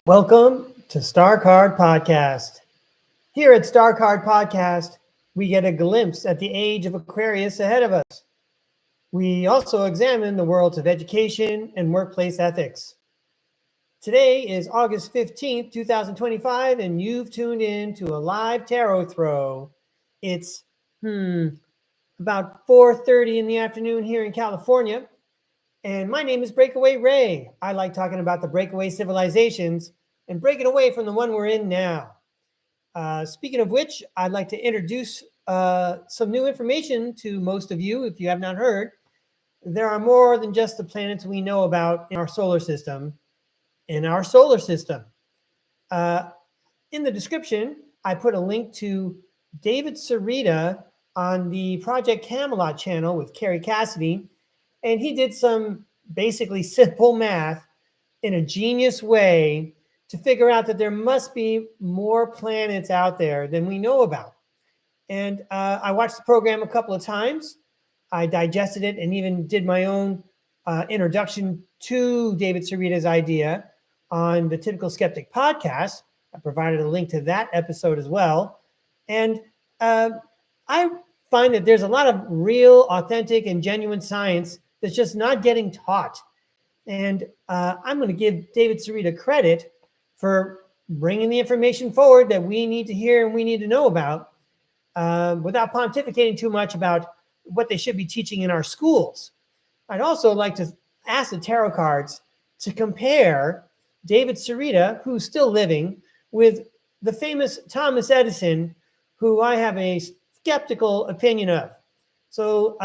Welcome to Star Card Podcast. Here at Star Card Podcast, we get a glimpse at the age of Aquarius ahead of us. We also examine the worlds of education and workplace ethics. Today is August 15th, 2025, and you've tuned in to a live tarot throw. It's about 4:30 in the afternoon here in California. And my name is Breakaway Ray. I like talking about the breakaway civilizations and breaking away from the one we're in now. Speaking of which, I'd like to introduce some new information to most of you, if you have not heard. There are more than just the planets we know about in our solar system. In the description, I put a link to David Sereda on the Project Camelot channel with Carrie Cassidy. And he did some basically simple math in a genius way to figure out that there must be more planets out there than we know about. And I watched the program a couple of times. I digested it and even did my own introduction to David Sereda's idea on the Typical Skeptic podcast. I provided a link to that episode as well. And I find that there's a lot of real, authentic, and genuine science that's just not getting taught. And I'm going to give David Sereda credit for bringing the information forward that we need to hear and we need to know about without pontificating too much about what they should be teaching in our schools. I'd also like to ask the tarot cards to compare David Sereda, who's still living, with the famous Thomas Edison, who I have a skeptical opinion of. So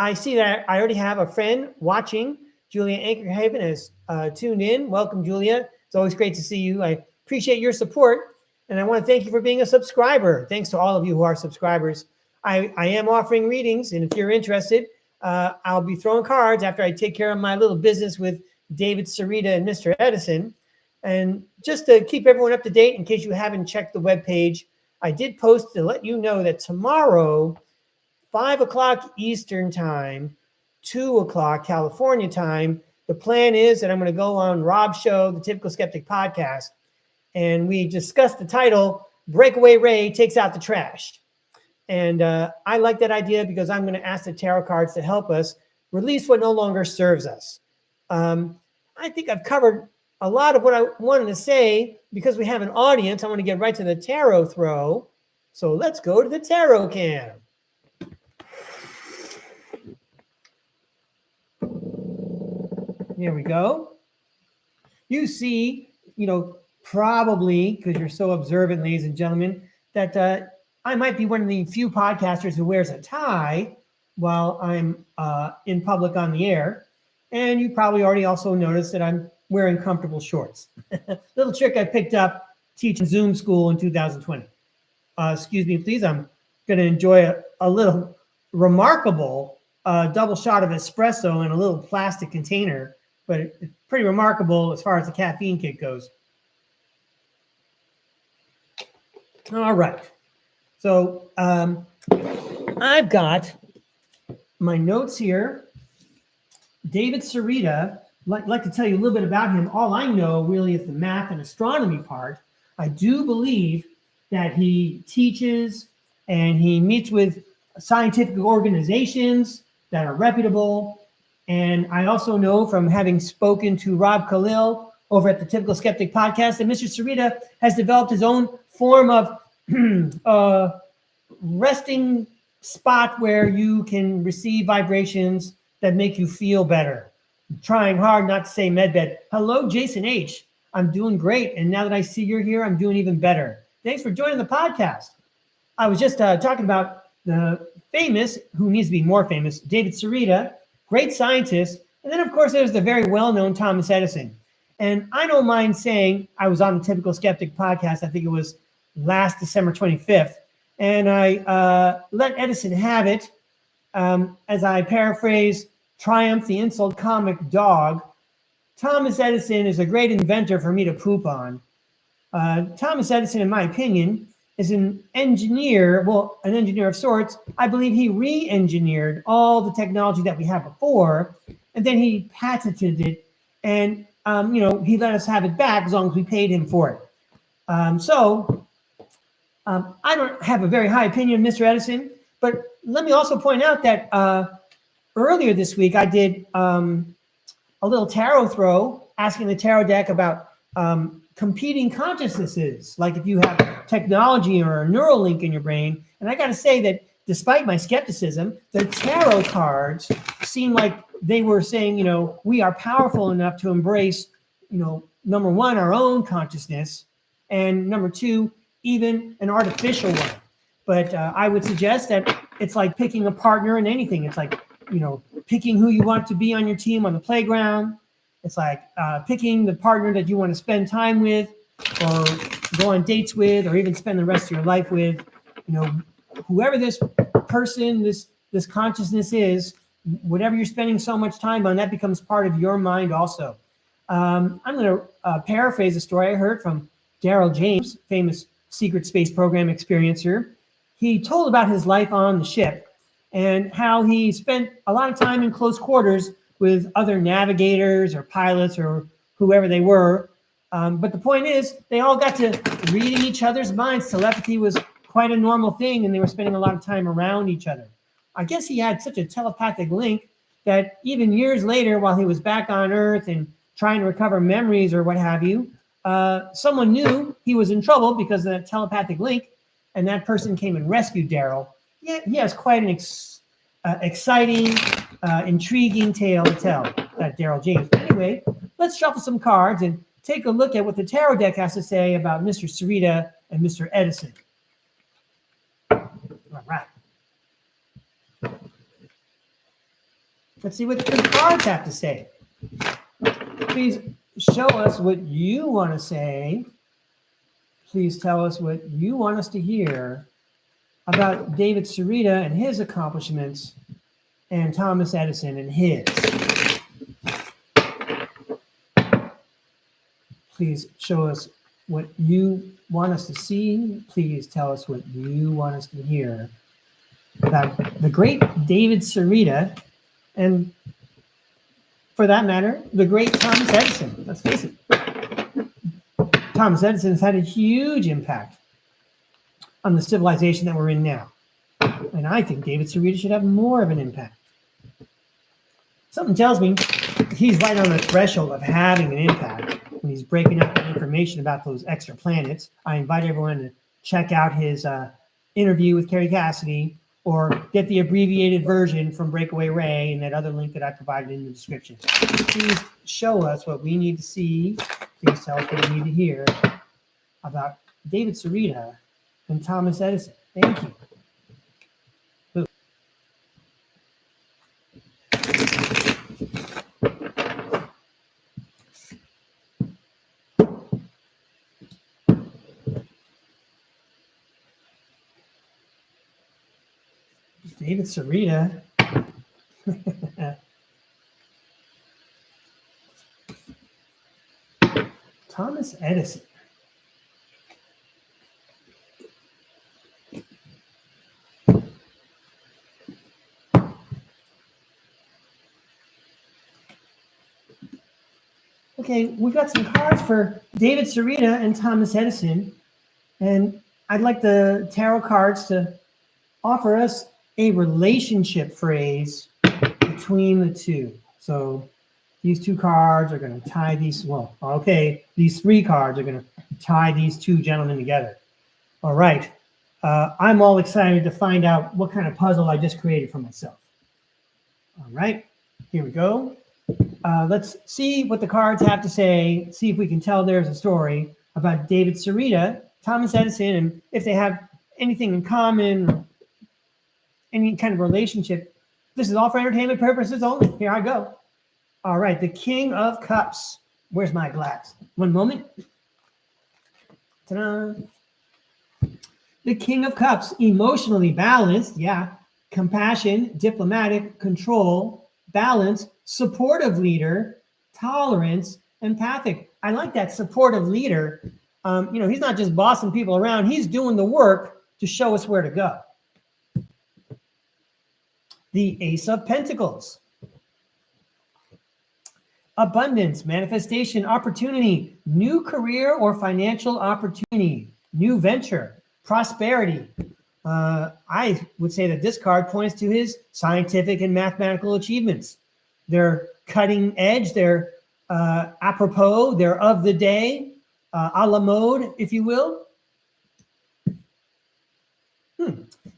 I see that I already have a friend watching. Julia Ankerhaven has tuned in. Welcome, Julia. It's always great to see you. I appreciate your support, and I want to thank you for being a subscriber. Thanks to all of you who are subscribers. I am offering readings, and if you're interested, I'll be throwing cards after I take care of my little business with David Sereda and Mr. Edison. And just to keep everyone up to date, in case you haven't checked the webpage, I did post to let you know that tomorrow, 5 o'clock Eastern time, 2 o'clock California time, the plan is that I'm going to go on Rob's show, the Typical Skeptic podcast, and we discussed the title, Breakaway Ray Takes Out the Trash. And I like that idea because I'm going to ask the tarot cards to help us release what no longer serves us. I think I've covered a lot of what I wanted to say. Because we have an audience, I want to get right to the tarot throw. So let's go to the tarot cam. Here we go. You see, probably, because you're so observant, ladies and gentlemen, that I might be one of the few podcasters who wears a tie while I'm in public on the air. And you probably already also noticed that I'm wearing comfortable shorts. Little trick I picked up teaching Zoom school in 2020. Excuse me, please. I'm going to enjoy a little remarkable double shot of espresso in a little plastic container, but it's pretty remarkable as far as the caffeine kick goes. All right. So I've got my notes here. David Sereda, like to tell you a little bit about him. All I know really is the math and astronomy part. I do believe that he teaches and he meets with scientific organizations that are reputable. And I also know from having spoken to Rob Khalil over at the Typical Skeptic podcast that Mr. Sereda has developed his own form of resting spot where you can receive vibrations that make you feel better. I'm trying hard not to say medbed. Hello, Jason H. I'm doing great. And now that I see you're here, I'm doing even better. Thanks for joining the podcast. I was just talking about the famous, who needs to be more famous, David Sereda, great scientist. And then, of course, there's the very well-known Thomas Edison. And I don't mind saying I was on the Typical Skeptic podcast. I think it was last December 25th. And I let Edison have it. As I paraphrase Triumph, the Insult Comic Dog, Thomas Edison is a great inventor for me to poop on. Thomas Edison, in my opinion, is an engineer of sorts. I believe he re-engineered all the technology that we had before, and then he patented it. And he let us have it back as long as we paid him for it. So I don't have a very high opinion of Mr. Edison, but let me also point out that earlier this week I did a little tarot throw, asking the tarot deck about competing consciousnesses, like if you have technology or a neural link in your brain. And I got to say that despite my skepticism, the tarot cards seem like they were saying, we are powerful enough to embrace, number one, our own consciousness, and number two, even an artificial one. But I would suggest that it's like picking a partner in anything. It's like, picking who you want to be on your team on the playground. It's like picking the partner that you want to spend time with or go on dates with or even spend the rest of your life with. Whoever this person, this consciousness is, whatever you're spending so much time on, that becomes part of your mind also. I'm going to paraphrase a story I heard from Daryl James, famous secret space program experiencer. He told about his life on the ship and how he spent a lot of time in close quarters with other navigators or pilots or whoever they were. But the point is, they all got to reading each other's minds. Telepathy was quite a normal thing, and they were spending a lot of time around each other. I guess he had such a telepathic link that even years later, while he was back on Earth and trying to recover memories or what have you, someone knew he was in trouble because of that telepathic link, and that person came and rescued Daryl. Yeah, he has quite an exciting, intriguing tale to tell, that Daryl James. But anyway, let's shuffle some cards and take a look at what the tarot deck has to say about Mr. Sereda and Mr. Edison. All right. Let's see what the cards have to say. Please show us what you want to say. Please tell us what you want us to hear about David Sereda and his accomplishments and Thomas Edison and his. Please show us what you want us to see. Please tell us what you want us to hear about the great David Sereda and, for that matter, the great Thomas Edison. Let's face it. Thomas Edison has had a huge impact on the civilization that we're in now. And I think David Sereda should have more of an impact. Something tells me he's right on the threshold of having an impact when he's breaking up the information about those extra planets. I invite everyone to check out his interview with Carrie Cassidy or get the abbreviated version from Breakaway Ray and that other link that I provided in the description. Please show us what we need to see. Please tell us what we need to hear about David Sereda and Thomas Edison. Thank you. David Sereda. Thomas Edison. Okay, we've got some cards for David Sereda and Thomas Edison, and I'd like the tarot cards to offer us a relationship phrase between the two. So these two cards are going to tie these, well, okay, these three cards are going to tie these two gentlemen together. All right. I'm all excited to find out what kind of puzzle I just created for myself. All right, here we go. Let's see what the cards have to say, see if we can tell there's a story about David Sereda, Thomas Edison, and if they have anything in common, any kind of relationship. This is all for entertainment purposes only. Here I go. All right, the King of Cups. Where's my glass? One moment. Ta-da. The King of Cups, emotionally balanced, yeah. Compassion, diplomatic, control, balance, supportive leader, tolerance, empathic. I like that supportive leader. He's not just bossing people around. He's doing the work to show us where to go. The Ace of Pentacles. abundance, manifestation, opportunity, new career or financial opportunity, new venture, prosperity. I would say that this card points to his scientific and mathematical achievements. They're cutting edge, they're apropos, they're of the day, a la mode, if you will.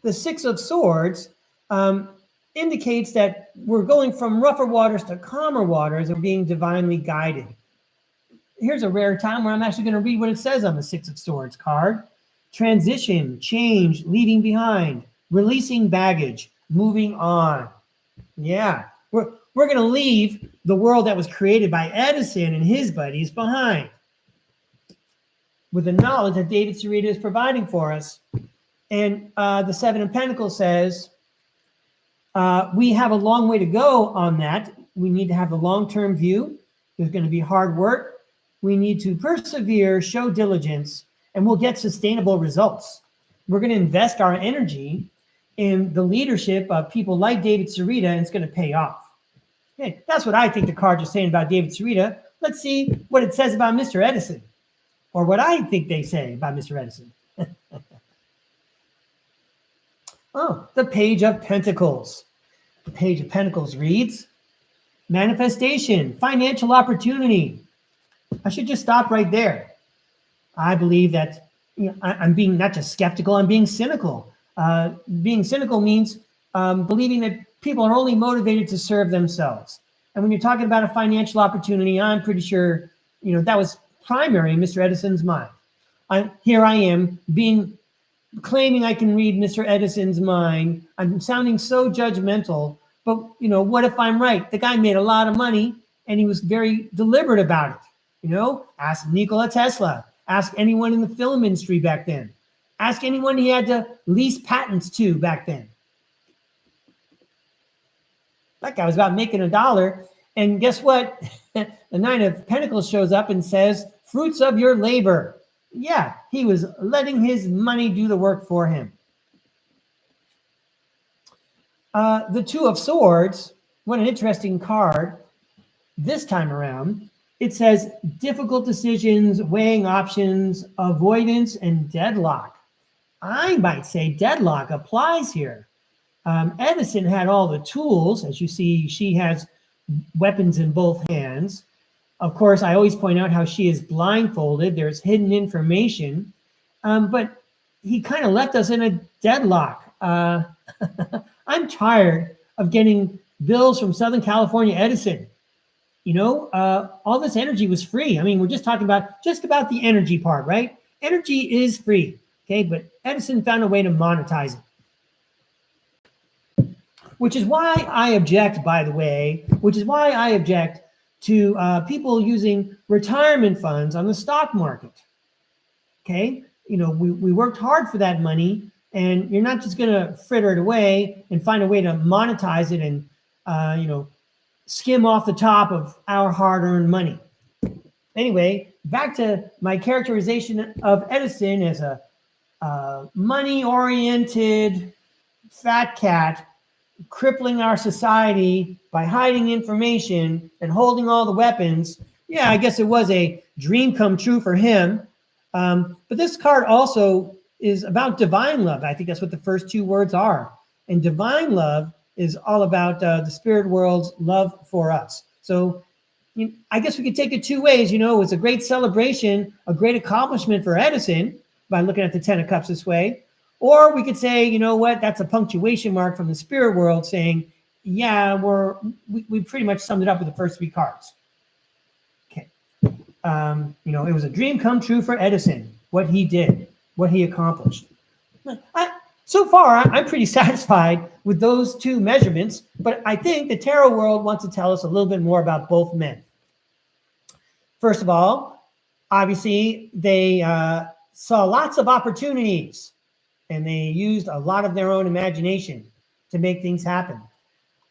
The Six of Swords indicates that we're going from rougher waters to calmer waters and being divinely guided. Here's a rare time where I'm actually going to read what it says on the Six of Swords card. Transition, change, leaving behind, releasing baggage, moving on. Yeah, we're going to leave the world that was created by Edison and his buddies behind with the knowledge that David Sereda is providing for us. And the Seven of Pentacles says, we have a long way to go on that. We need to have a long-term view. There's going to be hard work. We need to persevere, show diligence, and we'll get sustainable results. We're going to invest our energy in the leadership of people like David Sereda, and it's going to pay off. Okay, that's what I think the cards are saying about David Sereda. Let's see what it says about Mr. Edison, or what I think they say about Mr. Edison. Oh, the Page of Pentacles. The Page of Pentacles reads, manifestation, financial opportunity. I should just stop right there. I believe that I'm being not just skeptical, I'm being cynical. Being cynical means believing that people are only motivated to serve themselves. And when you're talking about a financial opportunity, I'm pretty sure that was primary in Mr. Edison's mind. Here I am claiming I can read Mr. Edison's mind. I'm sounding so judgmental, but what if I'm right? The guy made a lot of money and he was very deliberate about it. Ask Nikola Tesla, ask anyone in the film industry back then, ask anyone he had to lease patents to back then. That guy was about making $1. And guess what? The Nine of Pentacles shows up and says, fruits of your labor. Yeah, he was letting his money do the work for him. The Two of Swords, what an interesting card. This time around, it says difficult decisions, weighing options, avoidance, and deadlock. I might say deadlock applies here. Edison had all the tools. As you see, she has weapons in both hands. Of course, I always point out how she is blindfolded. There's hidden information. But he kind of left us in a deadlock. I'm tired of getting bills from Southern California Edison. All this energy was free. I mean, we're just talking about the energy part, right? Energy is free, okay? But Edison found a way to monetize it. Which is why I object, by the way, to people using retirement funds on the stock market. Okay, we worked hard for that money, and you're not just going to fritter it away and find a way to monetize it and skim off the top of our hard-earned money. Anyway, back to my characterization of Edison as a money-oriented fat cat crippling our society by hiding information and holding all the weapons. Yeah, I guess it was a dream come true for him. But this card also is about divine love. I think that's what the first two words are. And divine love is all about the spirit world's love for us. So I guess we could take it two ways. It's a great celebration, a great accomplishment for Edison by looking at the Ten of Cups this way. Or we could say, that's a punctuation mark from the spirit world saying, yeah, we pretty much summed it up with the first three cards. Okay. It was a dream come true for Edison, what he did, what he accomplished. So far, I'm pretty satisfied with those two measurements, but I think the tarot world wants to tell us a little bit more about both men. First of all, obviously, they saw lots of opportunities, and they used a lot of their own imagination to make things happen.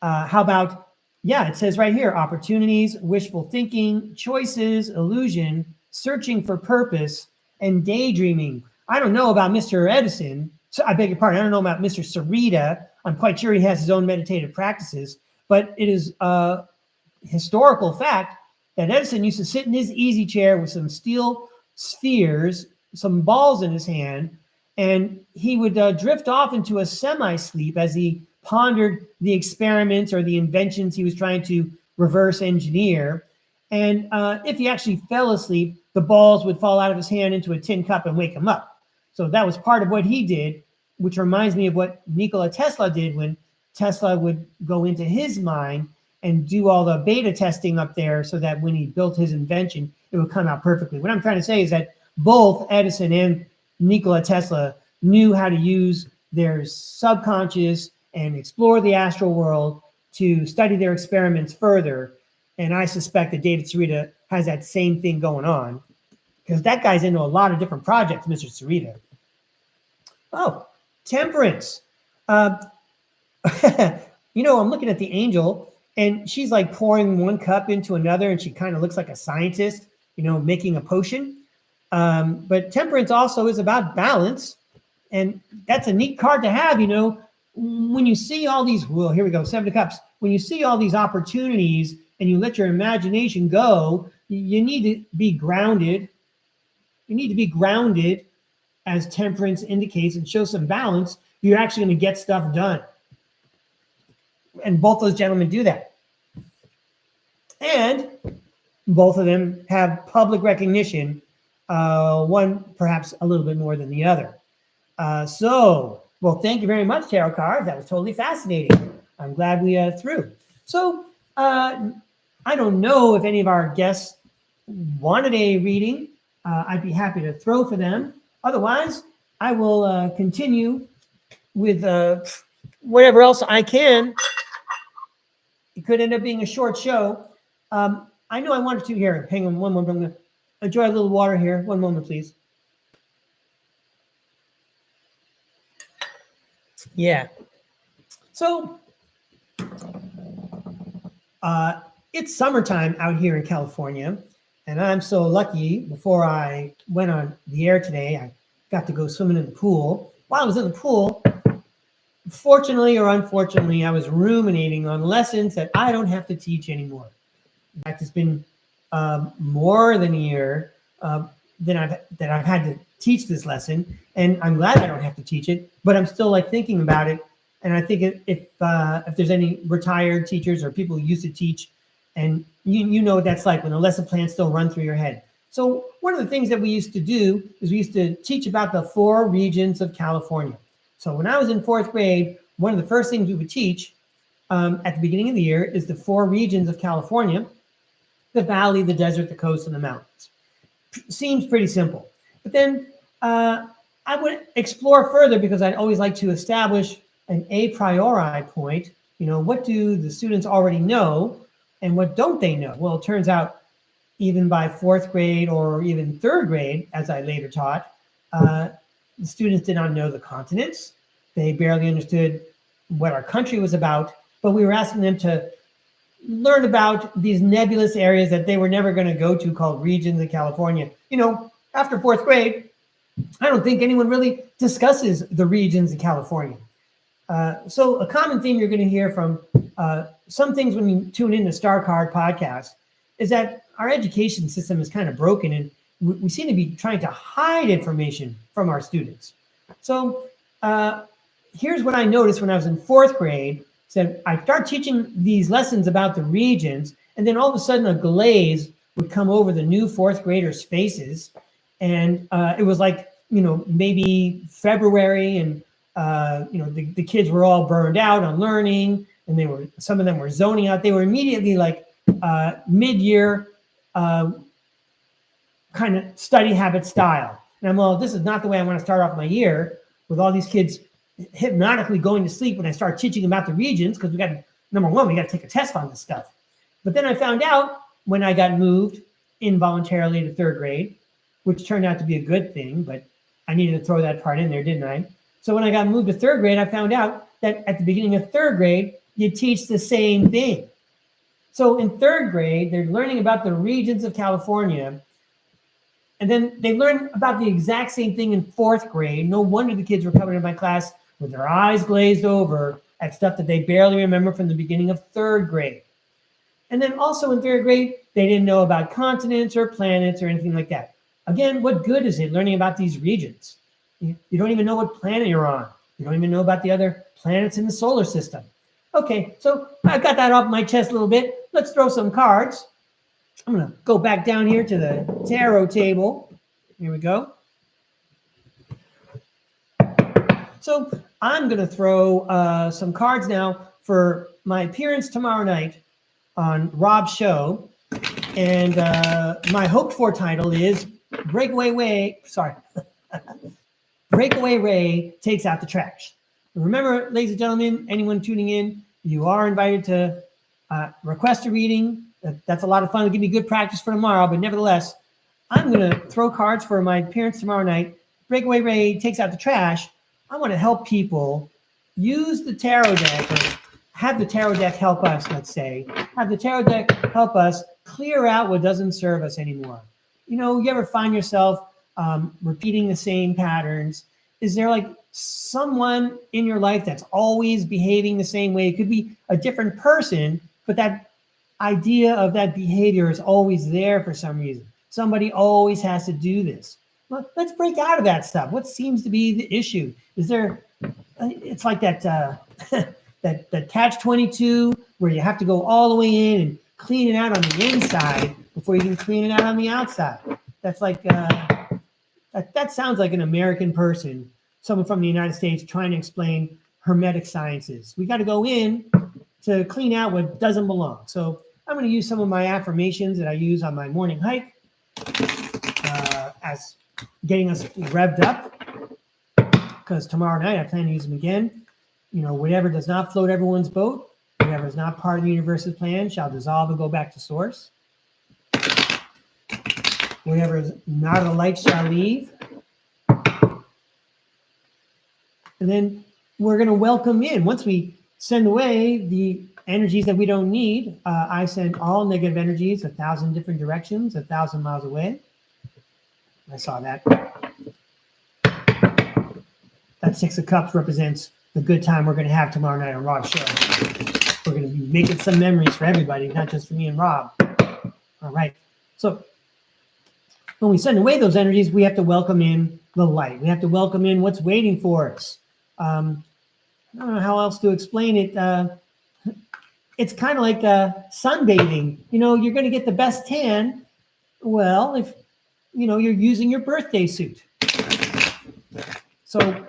How about, it says right here, opportunities, wishful thinking, choices, illusion, searching for purpose, and daydreaming. I don't know about Mr. Edison. So I beg your pardon. I don't know about Mr. Sereda. I'm quite sure he has his own meditative practices, but it is a historical fact that Edison used to sit in his easy chair with some steel spheres, some balls in his hand, and he would drift off into a semi-sleep as he pondered the experiments or the inventions he was trying to reverse engineer. And if he actually fell asleep, the balls would fall out of his hand into a tin cup and wake him up. So that was part of what he did, which reminds me of what Nikola Tesla did when Tesla would go into his mind and do all the beta testing up there so that when he built his invention, it would come out perfectly. What I'm trying to say is that both Edison and Nikola Tesla knew how to use their subconscious and explore the astral world to study their experiments further. And I suspect that David Sereda has that same thing going on, because that guy's into a lot of different projects, Mr. Sereda. Oh, temperance. You know, I'm looking at the angel, and she's like pouring one cup into another, and she kind of looks like a scientist, you know, making a potion. But temperance also is about balance, and that's a neat card to have, you know. When you see all these, well, here we go, 7 of Cups. When you see all these opportunities and you let your imagination go, you need to be grounded. You need to be grounded, as temperance indicates, and show some balance. You're actually going to get stuff done. And both those gentlemen do that. And both of them have public recognition, one perhaps a little bit more than the other. Well, thank you very much, Tarot Cards. That was totally fascinating. I'm glad we threw. So I don't know if any of our guests wanted a reading. I'd be happy to throw for them. Otherwise, I will continue with whatever else I can. It could end up being a short show. I know I wanted to here. Hang on one moment. I'm going to enjoy a little water here. One moment, please. Yeah. So it's summertime out here in California, and I'm so lucky. Before I went on the air today, I got to go swimming in the pool. While I was in the pool, fortunately or unfortunately, I was ruminating on lessons that I don't have to teach anymore. In fact, it's been more than a year that I've had to teach this lesson, and I'm glad I don't have to teach it. But I'm still like thinking about it, and I think if there's any retired teachers or people who used to teach, and you know what that's like when the lesson plans still run through your head. So one of the things that we used to do is we used to teach about the 4 regions of California. So when I was in 4th grade, one of the first things we would teach at the beginning of the year is the 4 regions of California: the valley, the desert, the coast, and the mountains. Seems pretty simple. But then I would explore further, because I'd always like to establish an a priori point. You know, what do the students already know and what don't they know? Well, it turns out even by 4th grade or even 3rd grade, as I later taught, the students did not know the continents. They barely understood what our country was about, but we were asking them to learn about these nebulous areas that they were never going to go to, called regions of California. You know, after 4th grade, I don't think anyone really discusses the regions of California. So a common theme you're going to hear from some things when you tune in to Star Card podcast is that our education system is kind of broken, and we seem to be trying to hide information from our students. So here's what I noticed when I was in 4th grade. So I start teaching these lessons about the regions, and then all of a sudden a glaze would come over the new 4th graders' faces. And it was like, you know, maybe February, and you know, the kids were all burned out on learning, and some of them were zoning out. They were immediately like mid-year kind of study habit style. And I'm, well, this is not the way I want to start off my year, with all these kids hypnotically going to sleep when I start teaching about the regions, because we got, number one, we got to take a test on this stuff. But then I found out when I got moved involuntarily to 3rd grade, which turned out to be a good thing, but I needed to throw that part in there, didn't I? So when I got moved to 3rd grade, I found out that at the beginning of 3rd grade, you teach the same thing. So in 3rd grade, they're learning about the regions of California, and then they learn about the exact same thing in 4th grade. No wonder the kids were coming to my class with their eyes glazed over at stuff that they barely remember from the beginning of 3rd grade. And then also in 3rd grade, they didn't know about continents or planets or anything like that. Again, what good is it learning about these regions? You don't even know what planet you're on. You don't even know about the other planets in the solar system. Okay, so I got that off my chest a little bit. Let's throw some cards. I'm going to go back down here to the tarot table. Here we go. So I'm going to throw some cards now for my appearance tomorrow night on Rob's show. And my hoped for title is Breakaway Ray Takes Out the Trash. Remember, ladies and gentlemen, anyone tuning in, you are invited to request a reading. That's a lot of fun. It'll give me good practice for tomorrow, but nevertheless, I'm going to throw cards for my appearance tomorrow night. Breakaway Ray Takes Out the Trash. I want to help people use the tarot deck, or have the tarot deck help us, let's say. Have the tarot deck help us clear out what doesn't serve us anymore. You ever find yourself repeating the same patterns? Is there like someone in your life that's always behaving the same way? It could be a different person, but that idea of that behavior is always there for some reason. Somebody always has to do this. Well, let's break out of that stuff. What seems to be the issue? Is there, it's like that, that catch-22 where you have to go all the way in and clean it out on the inside before you can clean it out on the outside. That's like, that sounds like an American person, someone from the United States trying to explain hermetic sciences. We got to go in to clean out what doesn't belong. So I'm going to use some of my affirmations that I use on my morning hike as getting us revved up, because tomorrow night I plan to use them again. Whatever does not float everyone's boat, whatever is not part of the universe's plan shall dissolve and go back to source. Whatever is not a light shall leave. And then we're going to welcome in. Once we send away the energies that we don't need, I send all negative energies 1,000 different directions, 1,000 miles away. I saw that. That 6 of Cups represents the good time we're going to have tomorrow night on Rob's show. We're going to be making some memories for everybody, not just for me and Rob. All right. So when we send away those energies, we have to welcome in the light. We have to welcome in what's waiting for us. I don't know how else to explain it. It's kind of like sunbathing. You're going to get the best tan. Well, if you're using your birthday suit. So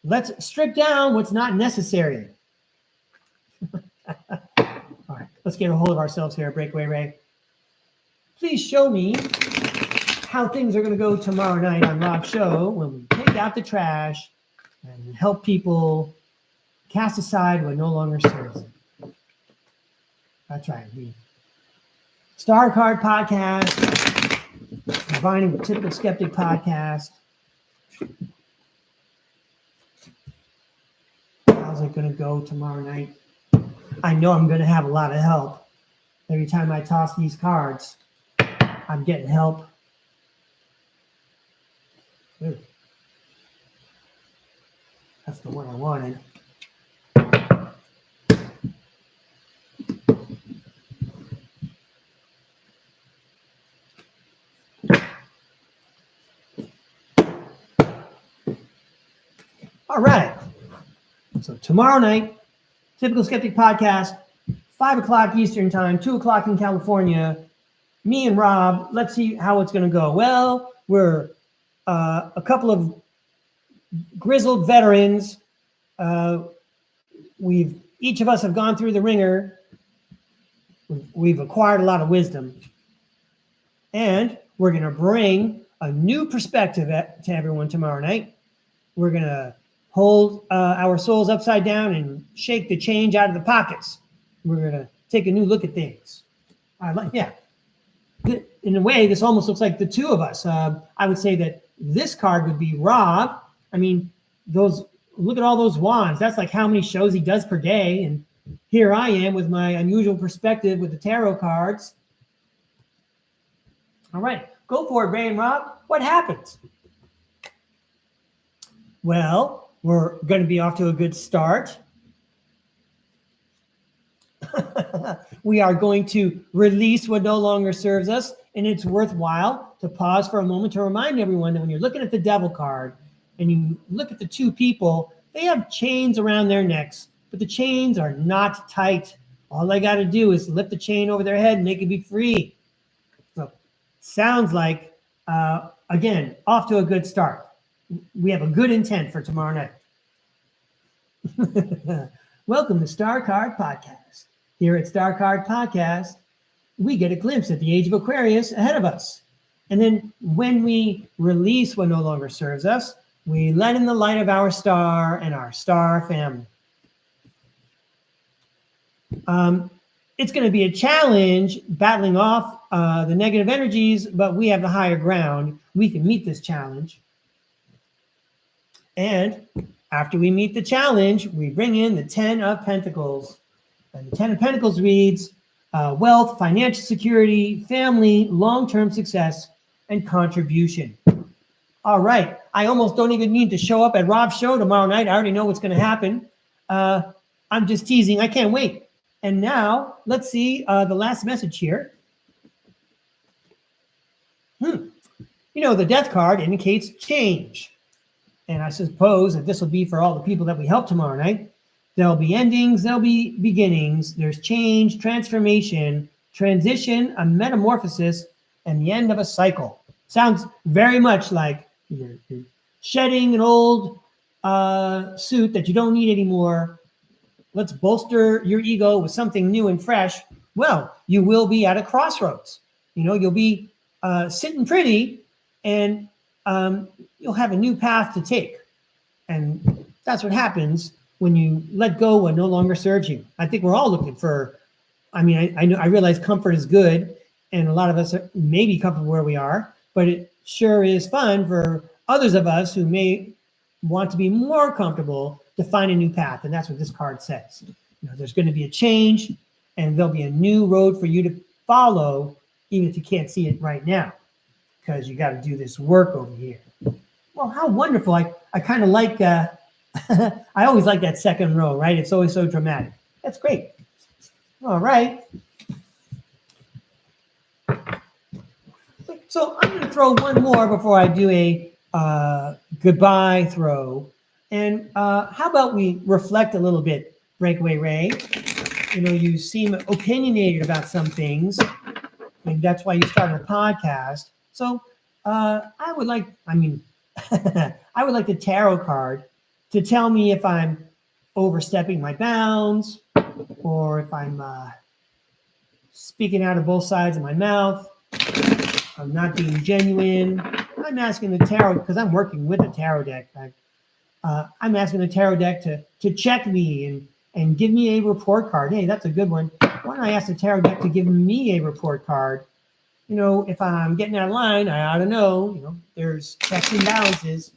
let's strip down what's not necessary. All right, let's get a hold of ourselves here, Breakaway Ray. Please show me how things are going to go tomorrow night on Rob's show when we take out the trash and help people cast aside what no longer serves them. That's right. The Star Card Podcast, combining with Typical Skeptic Podcast. How's it going to go tomorrow night? I know I'm going to have a lot of help. Every time I toss these cards, I'm getting help. Ooh. That's the one I wanted. All right. So tomorrow night, Typical Skeptic Podcast, 5 o'clock Eastern Time, 2 o'clock in California. Me and Rob, let's see how it's going to go. Well, we're a couple of grizzled veterans. Each of us have gone through the ringer. We've acquired a lot of wisdom. And we're going to bring a new perspective to everyone tomorrow night. We're going to hold our souls upside down and shake the change out of the pockets. We're going to take a new look at things. In a way, this almost looks like the two of us. I would say that this card would be Rob. I mean, look at all those wands. That's like how many shows he does per day. And here I am with my unusual perspective with the tarot cards. All right, go for it, Ray and Rob. What happens? Well, we're going to be off to a good start. We are going to release what no longer serves us, and it's worthwhile to pause for a moment to remind everyone that when you're looking at the devil card and you look at the two people, they have chains around their necks, but the chains are not tight. All they got to do is lift the chain over their head and they can be free. So sounds like, again, off to a good start. We have a good intent for tomorrow night. Welcome to Star Card Podcast. Here at Star Card Podcast, we get a glimpse at the age of Aquarius ahead of us. And then when we release what no longer serves us, we let in the light of our star and our star family. It's going to be a challenge battling off the negative energies, but we have the higher ground. We can meet this challenge. And after we meet the challenge, we bring in the 10 of Pentacles. And the 10 of Pentacles reads wealth, financial security, family, long-term success, and contribution. All right. I almost don't even need to show up at Rob's show tomorrow night. I already know what's going to happen. I'm just teasing. I can't wait. And now let's see the last message here. You know, the death card indicates change. And I suppose that this will be for all the people that we help tomorrow night. There'll be endings, there'll be beginnings, there's change, transformation, transition, a metamorphosis, and the end of a cycle. Sounds very much like you're shedding an old suit that you don't need anymore. Let's bolster your ego with something new and fresh. Well, you will be at a crossroads. You know, you'll be sitting pretty and you'll have a new path to take. And that's what happens when you let go what no longer serves you. I think we're all looking for, I realize comfort is good, and a lot of us may be comfortable where we are, but it sure is fun for others of us who may want to be more comfortable to find a new path. And that's what this card says. You know, there's going to be a change, and there'll be a new road for you to follow, even if you can't see it right now, because you got to do this work over here. Well, how wonderful. I kind of like, I always like that second row, right? It's always so dramatic. That's great. All right. So I'm going to throw one more before I do a goodbye throw. And how about we reflect a little bit, Breakaway Ray? You know, you seem opinionated about some things. Maybe that's why you started a podcast. So I would like the tarot card to tell me if I'm overstepping my bounds or if I'm speaking out of both sides of my mouth. I'm not being genuine. I'm asking the tarot, because I'm working with a tarot deck. I'm asking the tarot deck to check me and give me a report card. Hey, that's a good one. Why don't I ask the tarot deck to give me a report card? You know, if I'm getting out of line, I ought to know, you know, there's checks and balances.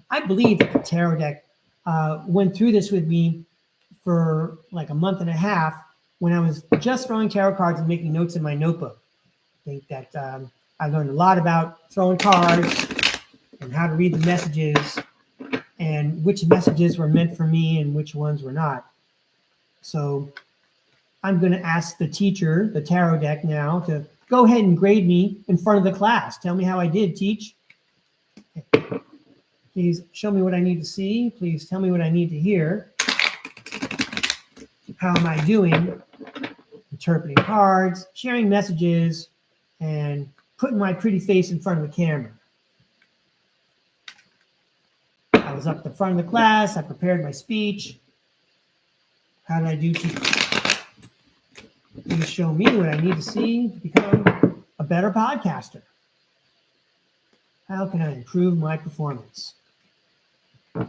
I believe that the tarot deck went through this with me for like a month and a half when I was just throwing tarot cards and making notes in my notebook. I think that I learned a lot about throwing cards and how to read the messages and which messages were meant for me and which ones were not. So I'm going to ask the teacher, the tarot deck now, to go ahead and grade me in front of the class. Tell me how I did, teach. Please show me what I need to see. Please tell me what I need to hear. How am I doing? Interpreting cards, sharing messages, and putting my pretty face in front of the camera. I was up at the front of the class. I prepared my speech. How did I do, teach? Please show me what I need to see to become a better podcaster. How can I improve my performance? I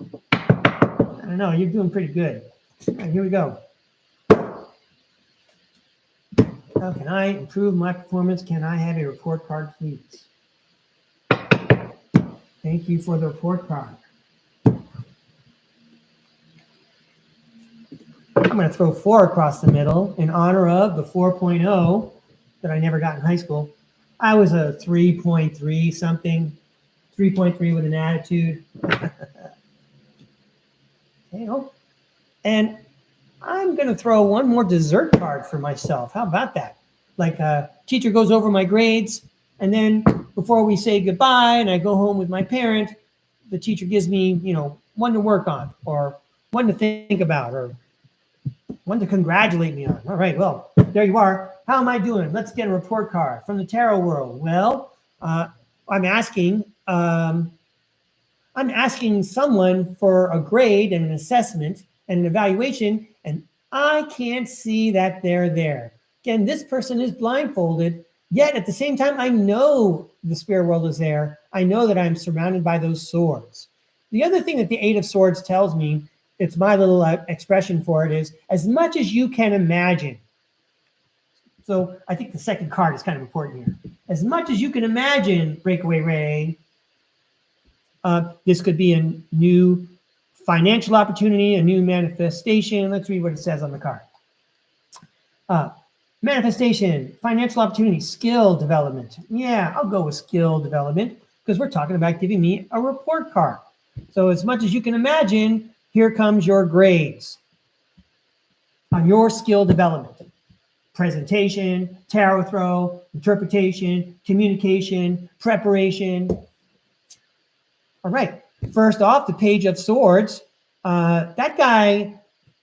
don't know. You're doing pretty good. All right, here we go. How can I improve my performance? Can I have a report card, please? Thank you for the report card. I'm going to throw 4 across the middle in honor of the 4.0 that I never got in high school. I was a 3.3 something, 3.3 with an attitude. And I'm going to throw one more dessert card for myself. How about that? Like teacher goes over my grades, and then before we say goodbye and I go home with my parent, the teacher gives me, one to work on or one to think about or one to congratulate me on. All right, well, there you are. How am I doing? Let's get a report card from the tarot world. Well, I'm asking someone for a grade and an assessment and an evaluation, and I can't see that they're there. Again, this person is blindfolded, yet at the same time, I know the spirit world is there. I know that I'm surrounded by those swords. The other thing that the Eight of Swords tells me, it's my little expression for it, is as much as you can imagine. So I think the second card is kind of important here. As much as you can imagine, Breakaway Ray, this could be a new financial opportunity, a new manifestation. Let's read what it says on the card. Manifestation, financial opportunity, skill development. Yeah, I'll go with skill development because we're talking about giving me a report card. So as much as you can imagine, here comes your grades on your skill development. Presentation, tarot throw, interpretation, communication, preparation. All right, first off, the Page of Swords. That guy,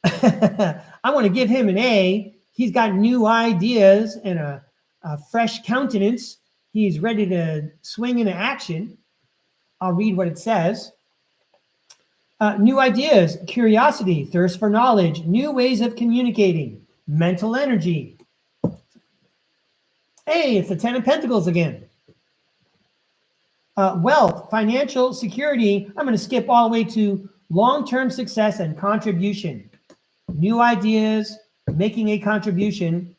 I want to give him an A. He's got new ideas and a fresh countenance. He's ready to swing into action. I'll read what it says. New ideas, curiosity, thirst for knowledge, new ways of communicating, mental energy. Hey, it's the Ten of Pentacles again. Wealth, financial security. I'm going to skip all the way to long-term success and contribution. New ideas, making a contribution.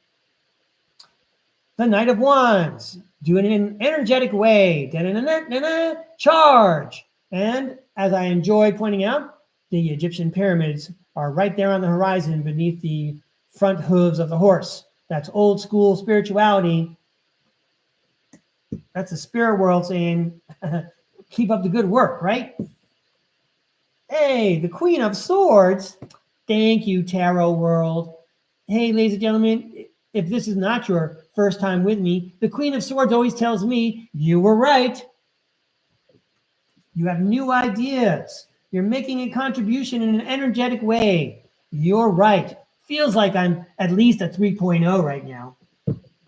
The Knight of Wands, doing it in an energetic way. Da-da-da-da-da-da, charge. And as I enjoy pointing out, the Egyptian pyramids are right there on the horizon beneath the front hooves of the horse. That's old school spirituality. That's the spirit world saying, keep up the good work, right? Hey, the Queen of Swords. Thank you, tarot world. Hey, ladies and gentlemen, if this is not your first time with me, the Queen of Swords always tells me, you were right. You have new ideas. You're making a contribution in an energetic way. You're right. Feels like I'm at least a 3.0 right now.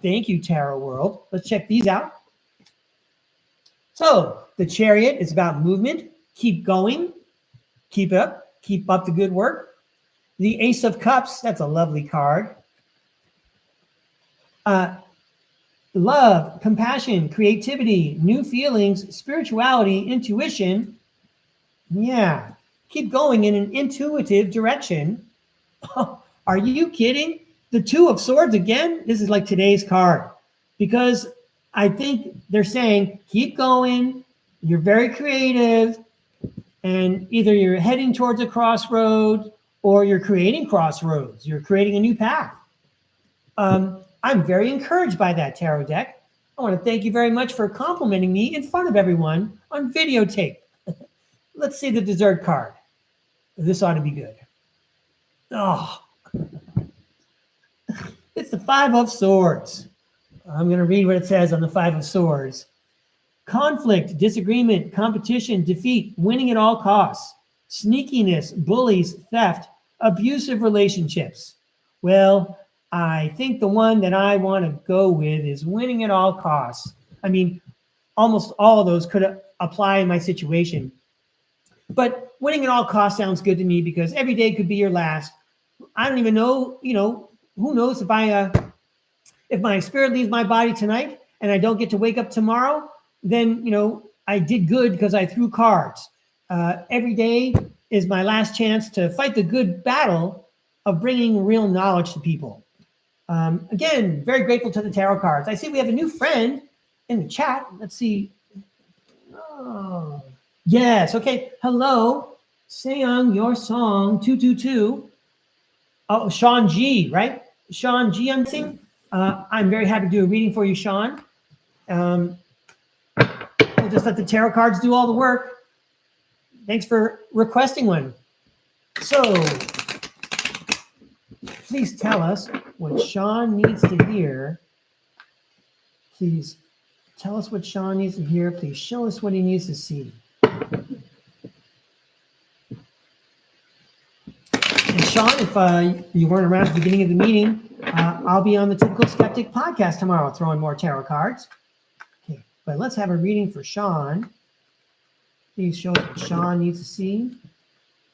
Thank you, tarot world. Let's check these out. So the Chariot is about movement. Keep going. Keep up the good work. The Ace of Cups, that's a lovely card. Love, compassion, creativity, new feelings, spirituality, intuition. Yeah, keep going in an intuitive direction. Oh, are you kidding? The Two of Swords again? This is like today's card because I think they're saying, keep going. You're very creative and either you're heading towards a crossroad or you're creating crossroads. You're creating a new path. I'm very encouraged by that tarot deck. I want to thank you very much for complimenting me in front of everyone on videotape. Let's see the dessert card. This ought to be good. Oh, it's the Five of Swords. I'm going to read what it says on the Five of Swords. Conflict, disagreement, competition, defeat, winning at all costs, sneakiness, bullies, theft, abusive relationships. Well, I think the one that I want to go with is winning at all costs. I mean, almost all of those could apply in my situation. But winning at all costs sounds good to me because every day could be your last. I don't even know, who knows if my spirit leaves my body tonight and I don't get to wake up tomorrow, then, I did good because I threw cards. Every day is my last chance to fight the good battle of bringing real knowledge to people. Again, very grateful to the tarot cards. I see we have a new friend in the chat. Let's see. Oh, yes. Okay. Hello. Sang your song 222. Oh, Sean G, right? Sean G, I'm saying. I'm very happy to do a reading for you, Sean. We'll just let the tarot cards do all the work. Thanks for requesting one. So, please tell us what Sean needs to hear. Please tell us what Sean needs to hear. Please show us what he needs to see. And Sean, if you weren't around at the beginning of the meeting, I'll be on the Typical Skeptic podcast tomorrow throwing more tarot cards. Okay, but let's have a reading for Sean. Please show us what Sean needs to see.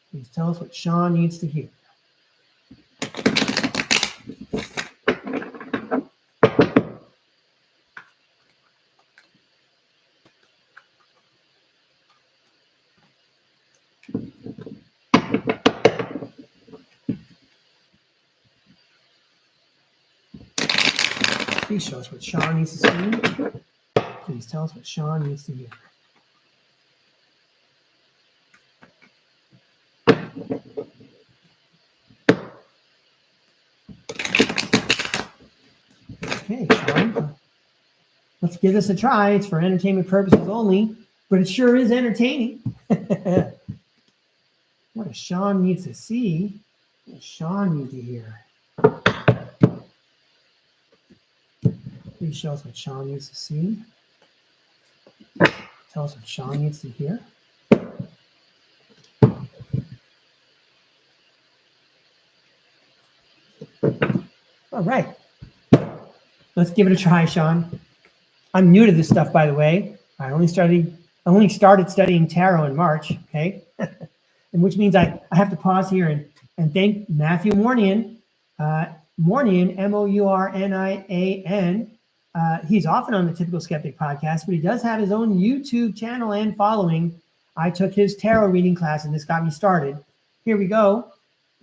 Please tell us what Sean needs to hear. Please show us what Sean needs to see. Please tell us what Sean needs to hear. Okay, Sean, let's give this a try. It's for entertainment purposes only, but it sure is entertaining. What does Sean needs to see? What does Sean need to hear? Please show us what Sean needs to see. Tell us what Sean needs to hear. All right. Let's give it a try, Sean. I'm new to this stuff, by the way. I only started studying tarot in March, okay? And which means I have to pause here and thank Matthew Mournian. Mournian, Mournian. He's often on the Typical Skeptic podcast, but he does have his own YouTube channel and following. I took his tarot reading class, and this got me started. Here we go.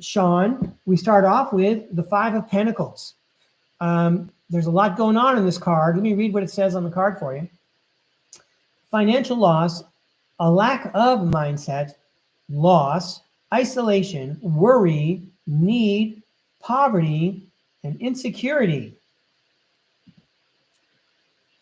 Sean, we start off with the Five of Pentacles. There's a lot going on in this card. Let me read what it says on the card for you. Financial loss, a lack of mindset, loss, isolation, worry, need, poverty, and insecurity.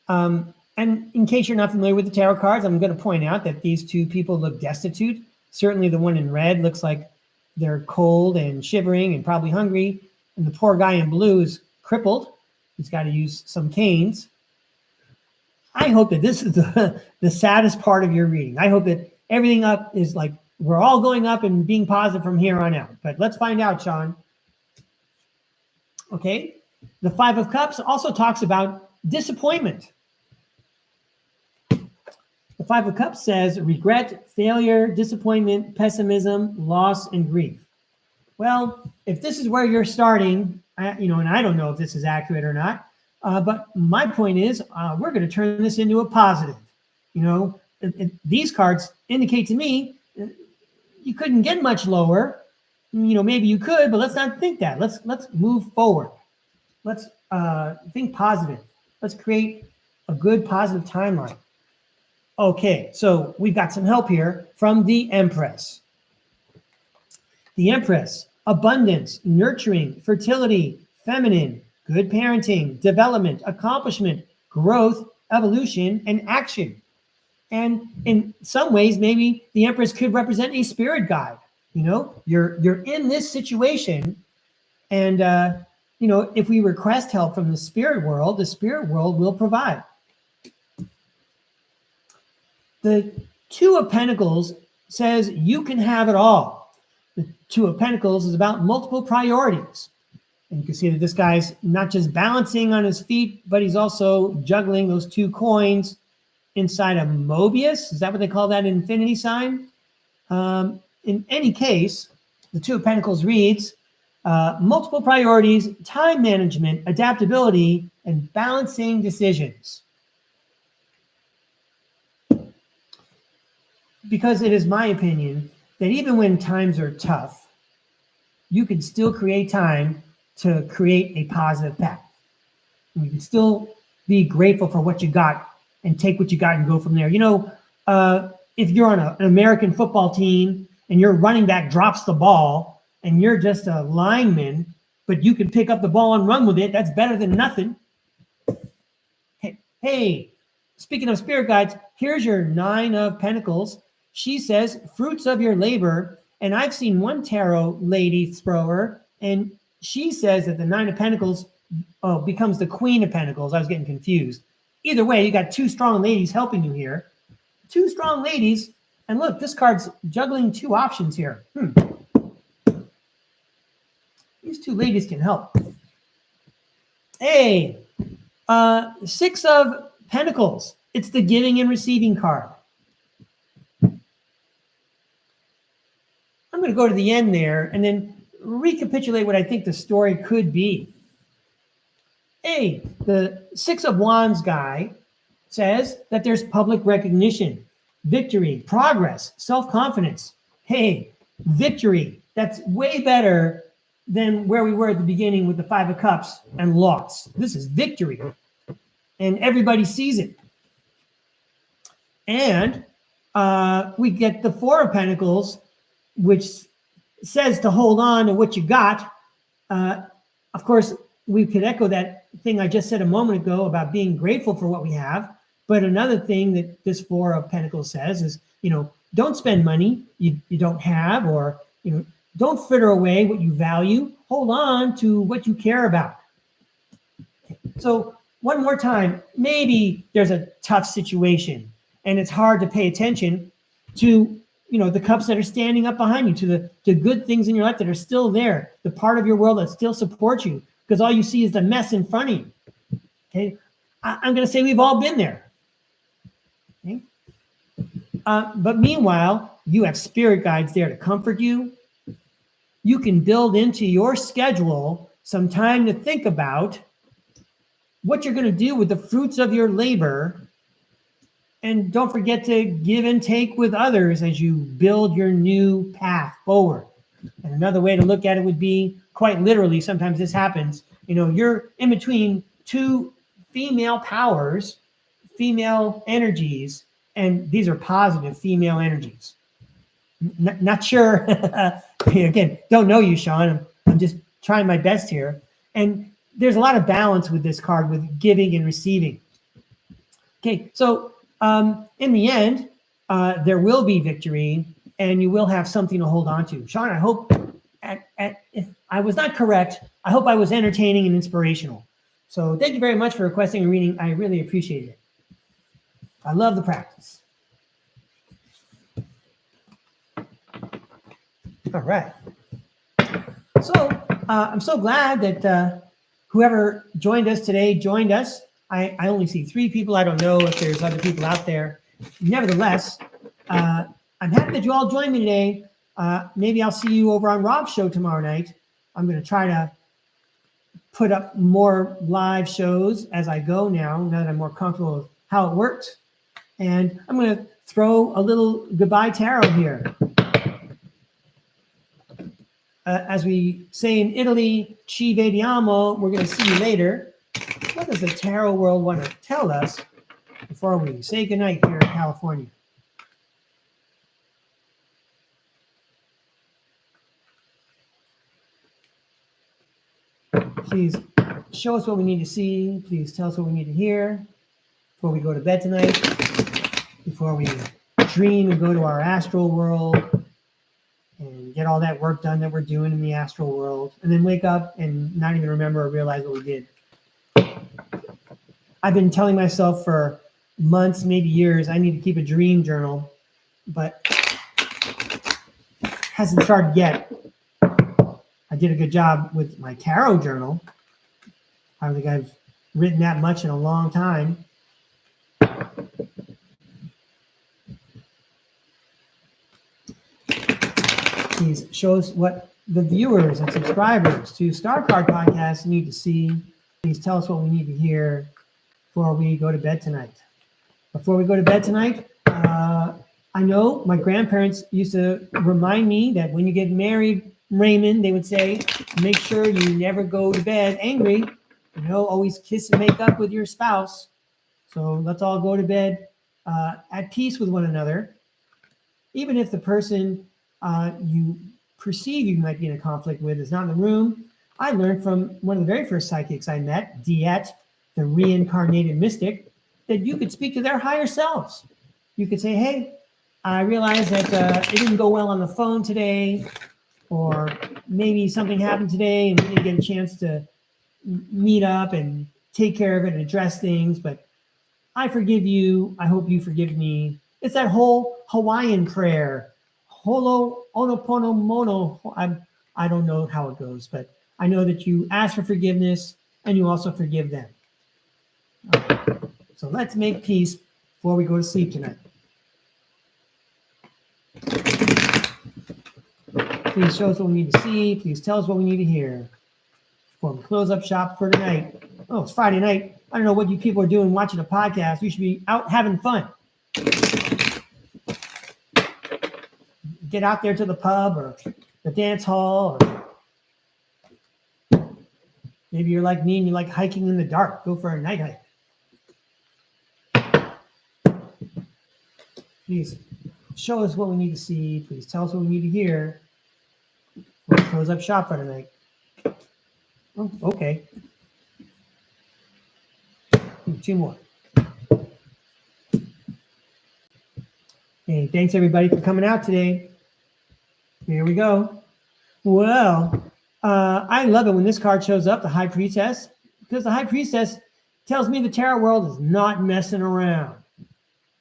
And in case you're not familiar with the tarot cards, I'm going to point out that these two people look destitute. Certainly the one in red looks like they're cold and shivering and probably hungry. And the poor guy in blue is crippled. He's got to use some canes. I hope that this is the saddest part of your reading. I hope that everything up is like we're all going up and being positive from here on out. But let's find out, Sean. Okay. The Five of Cups also talks about disappointment. The Five of Cups says regret, failure, disappointment, pessimism, loss, and grief. Well, if this is where you're starting, and I don't know if this is accurate or not, but my point is we're going to turn this into a positive. These cards indicate to me you couldn't get much lower. Maybe you could, but let's not think that. Let's move forward. Let's think positive. Let's create a good positive timeline. Okay, so we've got some help here from the Empress. The Empress, abundance, nurturing, fertility, feminine, good parenting, development, accomplishment, growth, evolution, and action. And in some ways, maybe the Empress could represent a spirit guide. You're in this situation, and if we request help from the spirit world will provide. The Two of Pentacles says you can have it all. The Two of Pentacles is about multiple priorities. And you can see that this guy's not just balancing on his feet, but he's also juggling those two coins inside a Mobius. Is that what they call that infinity sign? In any case, the Two of Pentacles reads, multiple priorities, time management, adaptability, and balancing decisions. Because it is my opinion that even when times are tough, you can still create time to create a positive path. And you can still be grateful for what you got and take what you got and go from there. If you're on an American football team and your running back drops the ball and you're just a lineman, but you can pick up the ball and run with it, that's better than nothing. Hey, speaking of spirit guides, here's your Nine of Pentacles. She says, fruits of your labor. And I've seen one tarot lady thrower, and she says that the Nine of Pentacles becomes the Queen of Pentacles. I was getting confused. Either way, you got two strong ladies helping you here. Two strong ladies. And look, this card's juggling two options here. These two ladies can help. Hey, Six of Pentacles. It's the giving and receiving card. I'm going to go to the end there and then recapitulate what I think the story could be. Hey, the Six of Wands guy says that there's public recognition, victory, progress, self-confidence. Hey, victory. That's way better than where we were at the beginning with the Five of Cups and loss. This is victory. And everybody sees it. And we get the Four of Pentacles, which says to hold on to what you got. Of course, we could echo that thing I just said a moment ago about being grateful for what we have. But another thing that this Four of Pentacles says is, don't spend money you don't have, or, don't fritter away what you value. Hold on to what you care about. So one more time, maybe there's a tough situation and it's hard to pay attention to, the cups that are standing up behind you, to the good things in your life that are still there, the part of your world that still supports you, because all you see is the mess in front of you. Okay, I'm going to say we've all been there. Okay? But meanwhile, you have spirit guides there to comfort you. You can build into your schedule some time to think about what you're going to do with the fruits of your labor. And don't forget to give and take with others as you build your new path forward. And another way to look at it would be, quite literally, sometimes this happens, you're in between two female powers, female energies, and these are positive female energies. Not sure. Again, don't know you, Sean. I'm just trying my best here. And there's a lot of balance with this card, with giving and receiving. Okay, so in the end, there will be victory, and you will have something to hold on to. Sean, I hope if I was not correct, I hope I was entertaining and inspirational. So thank you very much for requesting a reading. I really appreciate it. I love the practice. All right. So I'm so glad that whoever joined us today joined us. I only see 3 people. I don't know if there's other people out there. Nevertheless, I'm happy that you all joined me today. Maybe I'll see you over on Rob's show tomorrow night. I'm going to try to put up more live shows as I go now that I'm more comfortable with how it works. And I'm going to throw a little goodbye tarot here. As we say in Italy, ci vediamo, we're going to see you later. What does the tarot world want to tell us before we say goodnight here in California? Please show us what we need to see. Please tell us what we need to hear before we go to bed tonight, before we dream and go to our astral world and get all that work done that we're doing in the astral world, and then wake up and not even remember or realize what we did. I've been telling myself for months, maybe years, I need to keep a dream journal, but hasn't started yet. I did a good job with my tarot journal. I don't think I've written that much in a long time. Please show us what the viewers and subscribers to Star Card Podcast need to see. Please tell us what we need to hear before we go to bed tonight. Before we go to bed tonight, I know my grandparents used to remind me that when you get married, Raymond, they would say, make sure you never go to bed angry. Always kiss and make up with your spouse. So let's all go to bed at peace with one another. Even if the person you perceive you might be in a conflict with is not in the room. I learned from one of the very first psychics I met, Diet, the reincarnated mystic, that you could speak to their higher selves. You could say, hey, I realize that it didn't go well on the phone today. or maybe something happened today and we didn't get a chance to meet up and take care of it and address things, but I forgive you. I hope you forgive me. It's that whole Hawaiian prayer, holo onopono mono. I don't know how it goes, but I know that you ask for forgiveness and you also forgive them. So let's make peace before we go to sleep tonight. Please show us what we need to see. Please tell us what we need to hear. Before we close up shop for tonight. Oh, it's Friday night. I don't know what you people are doing watching a podcast. You should be out having fun. Get out there to the pub or the dance hall. Or maybe you're like me and you like hiking in the dark. Go for a night hike. Please show us what we need to see. Please tell us what we need to hear. We'll close up shop for tonight. Oh, okay. 2 more. Hey, thanks everybody for coming out today. Here we go. Well, I love it when this card shows up, the High Priestess, because the High Priestess tells me the tarot world is not messing around.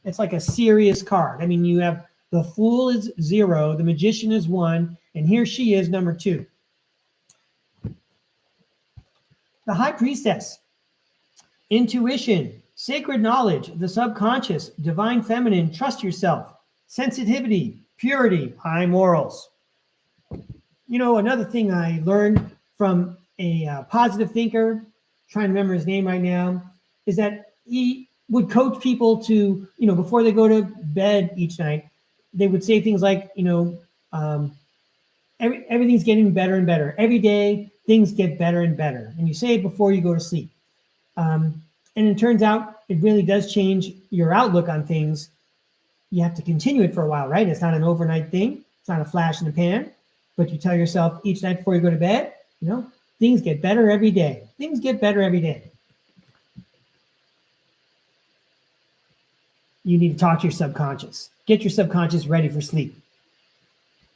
It's like a serious card. I mean, you have the Fool is 0, the Magician is 1, and here she is, number 2. The High Priestess, intuition, sacred knowledge, the subconscious, divine feminine, trust yourself, sensitivity, purity, high morals. You know, another thing I learned from a positive thinker, trying to remember his name right now, is that he would coach people to, you know, before they go to bed each night, they would say things like, you know, everything's getting better and better. Every day, things get better and better. And you say it before you go to sleep. And it turns out it really does change your outlook on things. You have to continue it for a while, right? It's not an overnight thing. It's not a flash in the pan. But you tell yourself each night before you go to bed, you know, things get better every day. Things get better every day. You need to talk to your subconscious. Get your subconscious ready for sleep.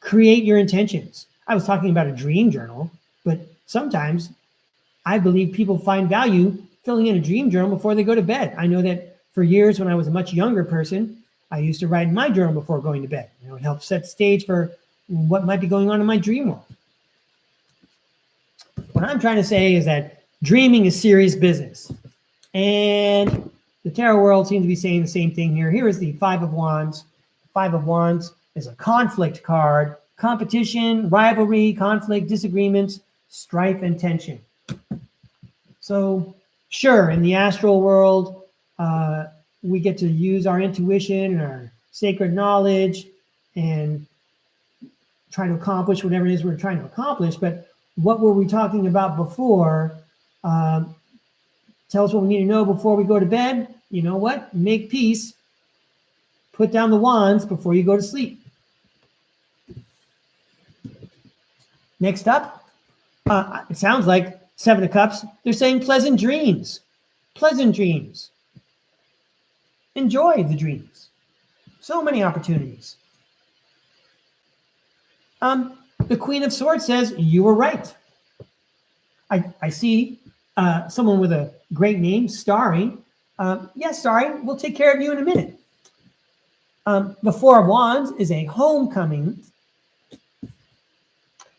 Create your intentions. I was talking about a dream journal, but sometimes I believe people find value filling in a dream journal before they go to bed. I know that for years when I was a much younger person, I used to write in my journal before going to bed. You know, it helps set the stage for what might be going on in my dream world. What I'm trying to say is that dreaming is serious business. And the tarot world seems to be saying the same thing here. Here is the 5 of Wands. 5 of Wands is a conflict card. Competition, rivalry, conflict, disagreements, strife, and tension. So sure, in the astral world, we get to use our intuition and our sacred knowledge and try to accomplish whatever it is we're trying to accomplish. But what were we talking about before? Tell us what we need to know before we go to bed. You know what? Make peace. Put down the wands before you go to sleep. Next up, it sounds like 7 of Cups. They're saying pleasant dreams. Pleasant dreams. Enjoy the dreams. So many opportunities. The Queen of Swords says, you were right. I see someone with a great name, Starry. Yes, Starry, we'll take care of you in a minute. The 4 of Wands is a homecoming.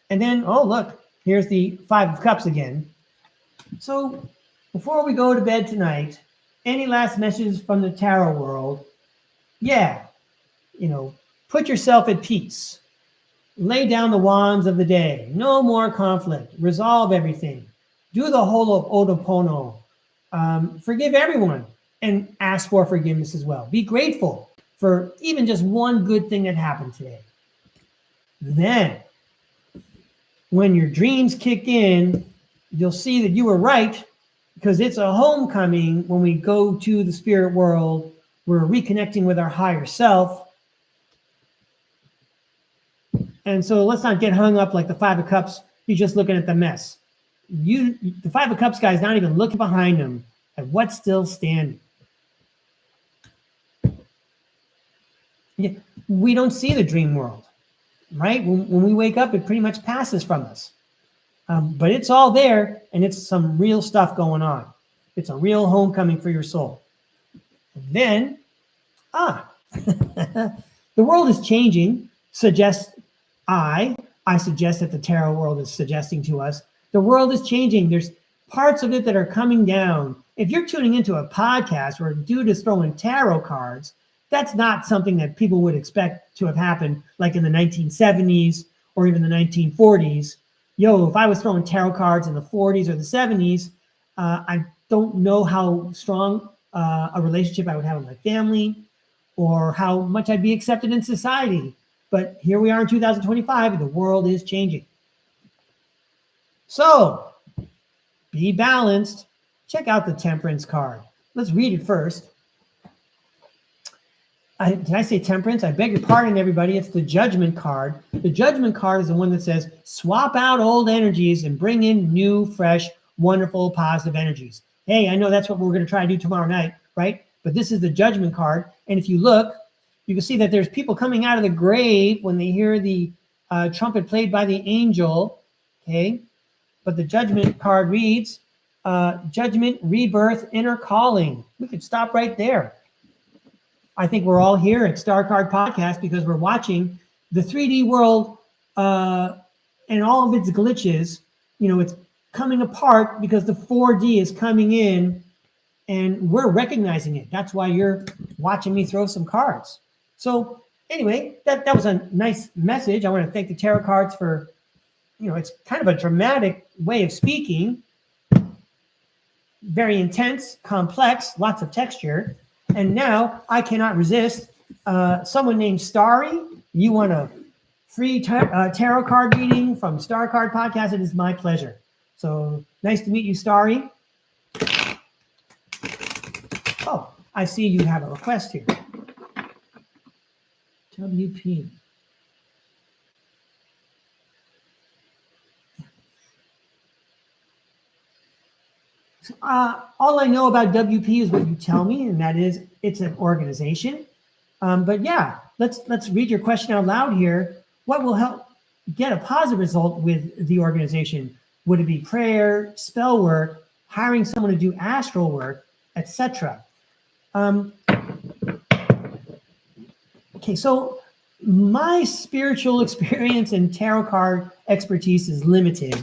And then, oh, look, here's the 5 of Cups again. So before we go to bed tonight, any last messages from the tarot world? Yeah, you know, put yourself at peace. Lay down the wands of the day. No more conflict. Resolve everything. Do the Ho'oponopono. Forgive everyone and ask for forgiveness as well. Be grateful for even just one good thing that happened today. Then, when your dreams kick in, you'll see that you were right, because it's a homecoming. When we go to the spirit world, we're reconnecting with our higher self. And so let's not get hung up like the 5 of Cups. You're just looking at the mess. The 5 of Cups guy is not even looking behind him at what's still standing. Yeah, we don't see the dream world. right? When we wake up, it pretty much passes from us. But it's all there, and it's some real stuff going on. It's a real homecoming for your soul. And then, the world is changing, I suggest that the tarot world is suggesting to us, the world is changing. There's parts of it that are coming down. If you're tuning into a podcast where a dude is throwing tarot cards, that's not something that people would expect to have happened like in the 1970s or even the 1940s. Yo, if I was throwing tarot cards in the 40s or the 70s, I don't know how strong a relationship I would have with my family or how much I'd be accepted in society. But here we are in 2025, and the world is changing. So, be balanced. Check out the Temperance card. Let's read it first. Did I say Temperance? I beg your pardon, everybody. It's the Judgment card. The Judgment card is the one that says, swap out old energies and bring in new, fresh, wonderful, positive energies. Hey, I know that's what we're going to try to do tomorrow night, right? But this is the Judgment card. And if you look, you can see that there's people coming out of the grave when they hear the trumpet played by the angel, okay? But the Judgment card reads, Judgment, Rebirth, Inner Calling. We could stop right there. I think we're all here at Star Card Podcast because we're watching the 3D world and all of its glitches. You know, it's coming apart because the 4D is coming in and we're recognizing it. That's why you're watching me throw some cards. So anyway, that was a nice message. I want to thank the tarot cards for, you know, it's kind of a dramatic way of speaking. Very intense, complex, lots of texture. And now I cannot resist someone named Starry. You want a free tarot card reading from Star Card Podcast? It is my pleasure. So nice to meet you, Starry. Oh, I see you have a request here. WP. All I know about WP is what you tell me, and that is it's an organization. But yeah, let's read your question out loud here. What will help get a positive result with the organization? Would it be prayer, spell work, hiring someone to do astral work, etc.? Okay, so my spiritual experience and tarot card expertise is limited.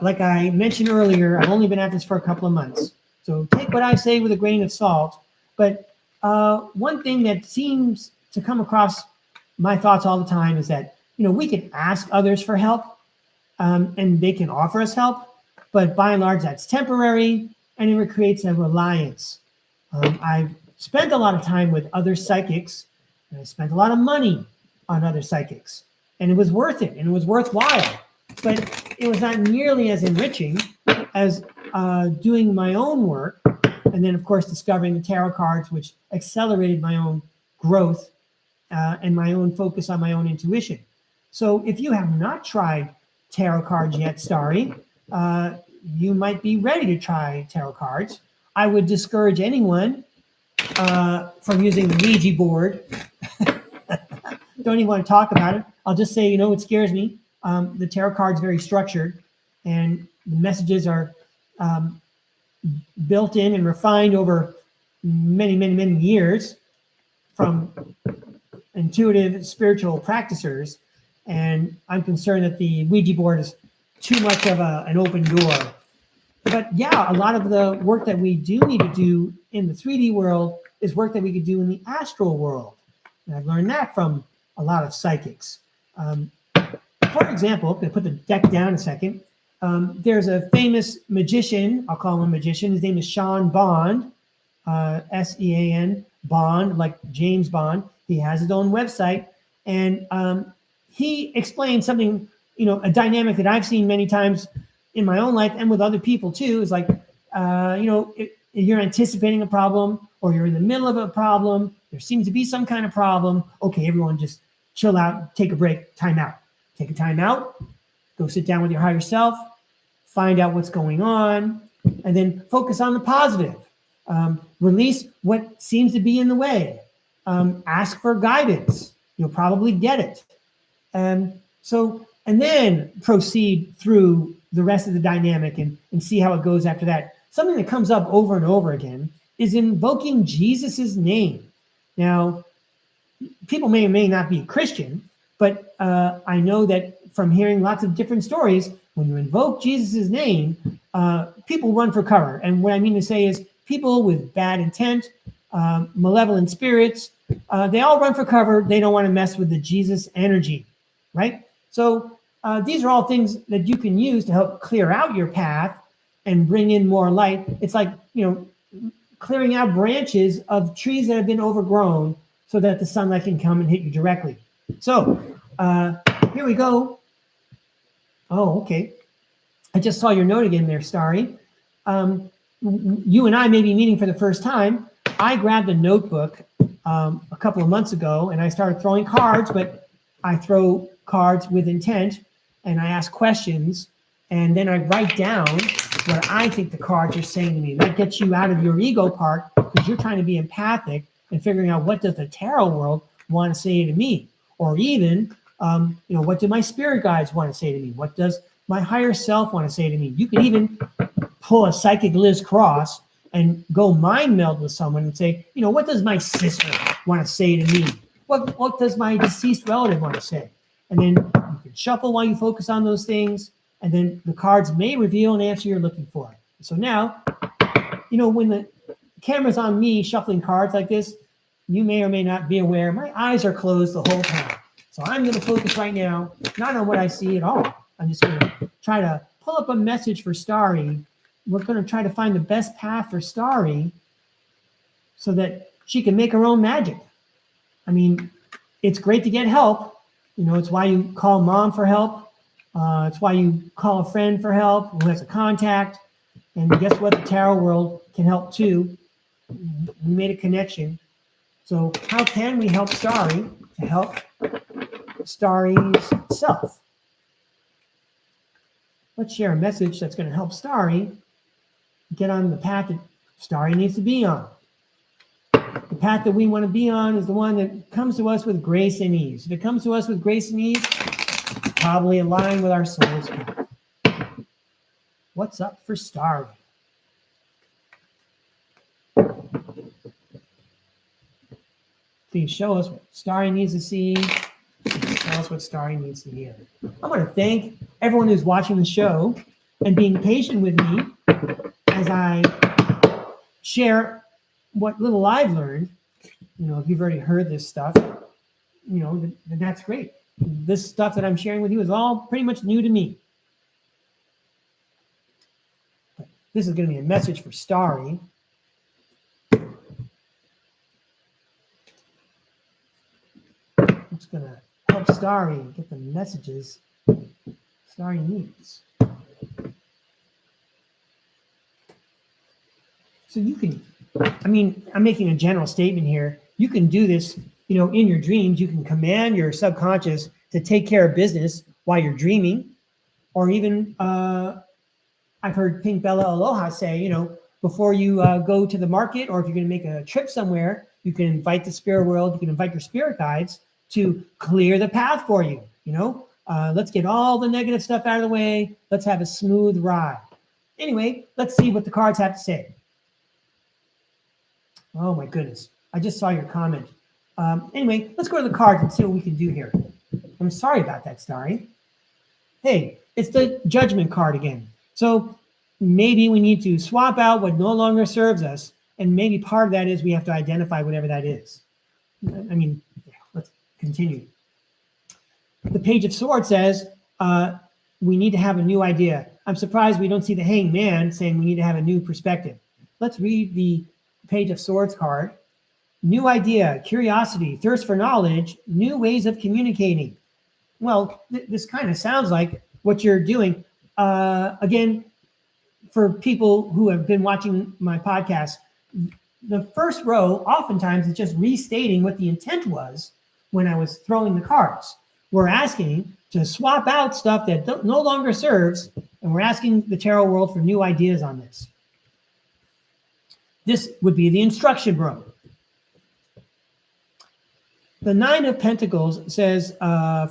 Like I mentioned earlier, I've only been at this for a couple of months. So take what I say with a grain of salt. But one thing that seems to come across my thoughts all the time is that, you know, we can ask others for help and they can offer us help. But by and large, that's temporary and it creates a reliance. I've spent a lot of time with other psychics and I spent a lot of money on other psychics. And it was worth it and it was worthwhile. But it was not nearly as enriching as doing my own work. And then, of course, discovering the tarot cards, which accelerated my own growth and my own focus on my own intuition. So if you have not tried tarot cards yet, Starry, you might be ready to try tarot cards. I would discourage anyone from using the Ouija board. Don't even want to talk about it. I'll just say, you know, it scares me. The tarot card is very structured and the messages are built in and refined over many, many, many years from intuitive spiritual practitioners. And I'm concerned that the Ouija board is too much of an open door. But yeah, a lot of the work that we do need to do in the 3D world is work that we could do in the astral world. And I've learned that from a lot of psychics. For example, I'm going to put the deck down a second. There's a famous magician, I'll call him a magician. His name is Sean Bond, S-E-A-N, Bond, like James Bond. He has his own website. And he explained something, you know, a dynamic that I've seen many times in my own life and with other people too, is like, you know, if you're anticipating a problem or you're in the middle of a problem, there seems to be some kind of problem. Okay, everyone just chill out, take a break, time out. Take a time out, go sit down with your higher self, find out what's going on, and then focus on the positive. Release what seems to be in the way. Ask for guidance. You'll probably get it. And then proceed through the rest of the dynamic and see how it goes after that. Something that comes up over and over again is invoking Jesus's name. Now, people may or may not be Christian, but I know that from hearing lots of different stories, when you invoke Jesus's name, people run for cover. And what I mean to say is people with bad intent, malevolent spirits, they all run for cover. They don't want to mess with the Jesus energy, right? So these are all things that you can use to help clear out your path and bring in more light. It's like, clearing out branches of trees that have been overgrown so that the sunlight can come and hit you directly. So here we go. Oh, okay. I just saw your note again there, Starry. You and I may be meeting for the first time. I grabbed a notebook a couple of months ago and I started throwing cards, but I throw cards with intent and I ask questions and then I write down what I think the cards are saying to me. That gets you out of your ego part because you're trying to be empathic and figuring out what does the tarot world want to say to me, or even what do my spirit guides want to say to me? What does my higher self want to say to me? You can even pull a psychic Liz Cross and go mind meld with someone and say, what does my sister want to say to me? What does my deceased relative want to say? And then you can shuffle while you focus on those things, and then the cards may reveal an answer you're looking for. So now, when the camera's on me shuffling cards like this, you may or may not be aware, my eyes are closed the whole time. So I'm going to focus right now, not on what I see at all. I'm just going to try to pull up a message for Starry. We're going to try to find the best path for Starry so that she can make her own magic. I mean, it's great to get help. It's why you call mom for help. It's why you call a friend for help who has a contact. And guess what? The tarot world can help too. We made a connection. So how can we help Starry to help Starry's self? Let's share a message that's going to help Starry get on the path that Starry needs to be on. The path that we want to be on is the one that comes to us with grace and ease. If it comes to us with grace and ease, it's probably aligned with our soul's path. What's up for Starry? Please show us what Starry needs to see. Tell us what Starry needs to hear. I want to thank everyone who's watching the show and being patient with me as I share what little I've learned. If you've already heard this stuff, then that's great. This stuff that I'm sharing with you is all pretty much new to me. But this is going to be a message for Starry. It's going to help Starry get the messages Starry needs. So you can, I'm making a general statement here. You can do this, in your dreams. You can command your subconscious to take care of business while you're dreaming. Or even, I've heard Pink Bella Aloha say, before you go to the market, or if you're going to make a trip somewhere, you can invite the spirit world, you can invite your spirit guides to clear the path for you. Let's get all the negative stuff out of the way. Let's have a smooth ride. Anyway, let's see what the cards have to say. Oh my goodness. I just saw your comment. Anyway, let's go to the cards and see what we can do here. I'm sorry about that, Starry. Hey, it's the Judgment card again. So maybe we need to swap out what no longer serves us. And maybe part of that is we have to identify whatever that is. Let's continue. The Page of Swords says, we need to have a new idea. I'm surprised we don't see the Hanged Man saying we need to have a new perspective. Let's read the Page of Swords card. New idea, curiosity, thirst for knowledge, new ways of communicating. Well, this kind of sounds like what you're doing. Again, for people who have been watching my podcast, the first row oftentimes is just restating what the intent was when I was throwing the cards. We're asking to swap out stuff that no longer serves, and we're asking the tarot world for new ideas on this. This would be the instruction row. The Nine of Pentacles says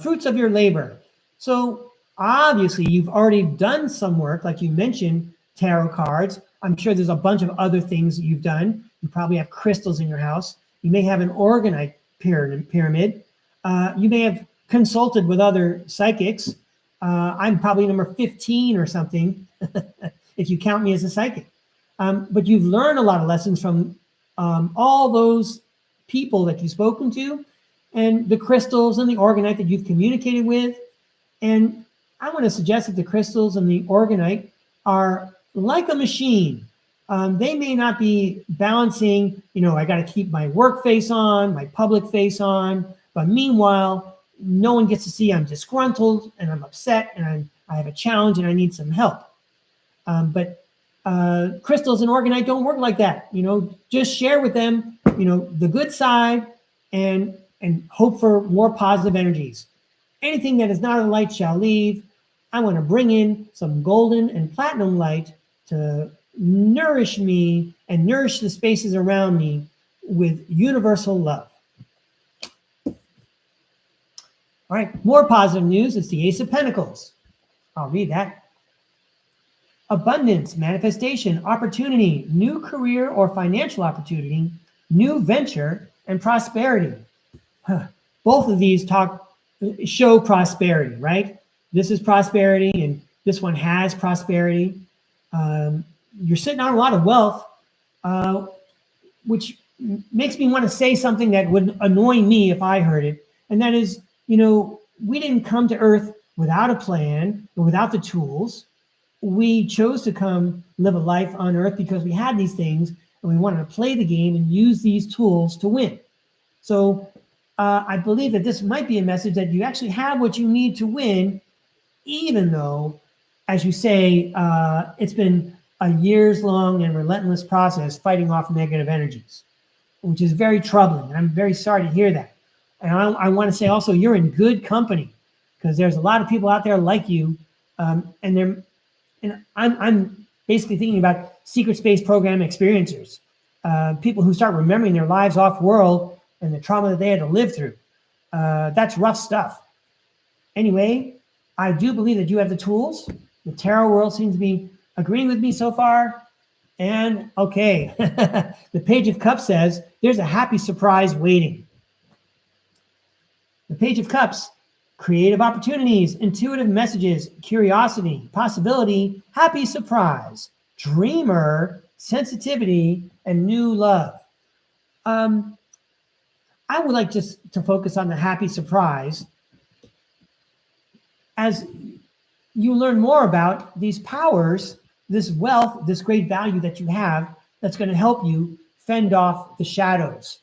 fruits of your labor. So obviously you've already done some work, like you mentioned, tarot cards. I'm sure there's a bunch of other things that you've done. You probably have crystals in your house. You may have an organite pyramid. You may have consulted with other psychics. I'm probably number 15 or something, if you count me as a psychic. But you've learned a lot of lessons from all those people that you've spoken to, and the crystals and the organite that you've communicated with. And I want to suggest that the crystals and the organite are like a machine. They may not be balancing, I got to keep my work face on, my public face on, but meanwhile, no one gets to see I'm disgruntled and I'm upset and I have a challenge and I need some help. But crystals and organite don't work like that. Just share with them, the good side and hope for more positive energies. Anything that is not a light shall leave. I want to bring in some golden and platinum light to nourish me and nourish the spaces around me with universal love. All right, more positive news. It's the Ace of Pentacles. I'll read that. Abundance, manifestation, opportunity, new career or financial opportunity, new venture, and prosperity. Both of these show prosperity, right? This is prosperity, and this one has prosperity. You're sitting on a lot of wealth, which makes me want to say something that would annoy me if I heard it. And that is, we didn't come to Earth without a plan or without the tools. We chose to come live a life on Earth because we had these things and we wanted to play the game and use these tools to win. So I believe that this might be a message that you actually have what you need to win, even though, as you say, it's been a years-long and relentless process fighting off negative energies, which is very troubling. And I'm very sorry to hear that. And I want to say also, you're in good company because there's a lot of people out there like you, and I'm basically thinking about secret space program experiencers, people who start remembering their lives off-world and the trauma that they had to live through. That's rough stuff. Anyway, I do believe that you have the tools. The tarot world seems to be agreeing with me so far. And okay, the Page of Cups says there's a happy surprise waiting. The Page of Cups, creative opportunities, intuitive messages, curiosity, possibility, happy surprise, dreamer, sensitivity, and new love. I would like just to focus on the happy surprise as you learn more about these powers, this wealth, this great value that you have that's going to help you fend off the shadows.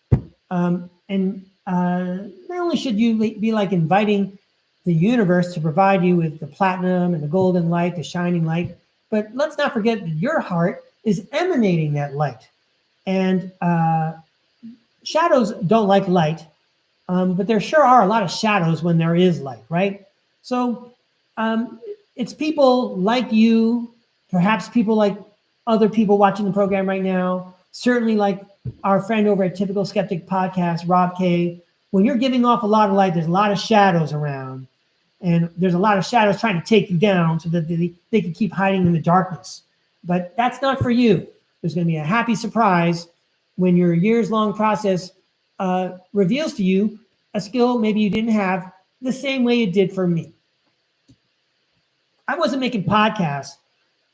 Not only should you be like inviting the universe to provide you with the platinum and the golden light, the shining light, but let's not forget that your heart is emanating that light. And shadows don't like light, but there sure are a lot of shadows when there is light, right? So it's people like you, perhaps people like other people watching the program right now, certainly like our friend over at Typical Skeptic Podcast, Rob K. When you're giving off a lot of light, there's a lot of shadows around, and there's a lot of shadows trying to take you down so that they can keep hiding in the darkness. But that's not for you. There's going to be a happy surprise when your years-long process reveals to you a skill maybe you didn't have the same way it did for me. I wasn't making podcasts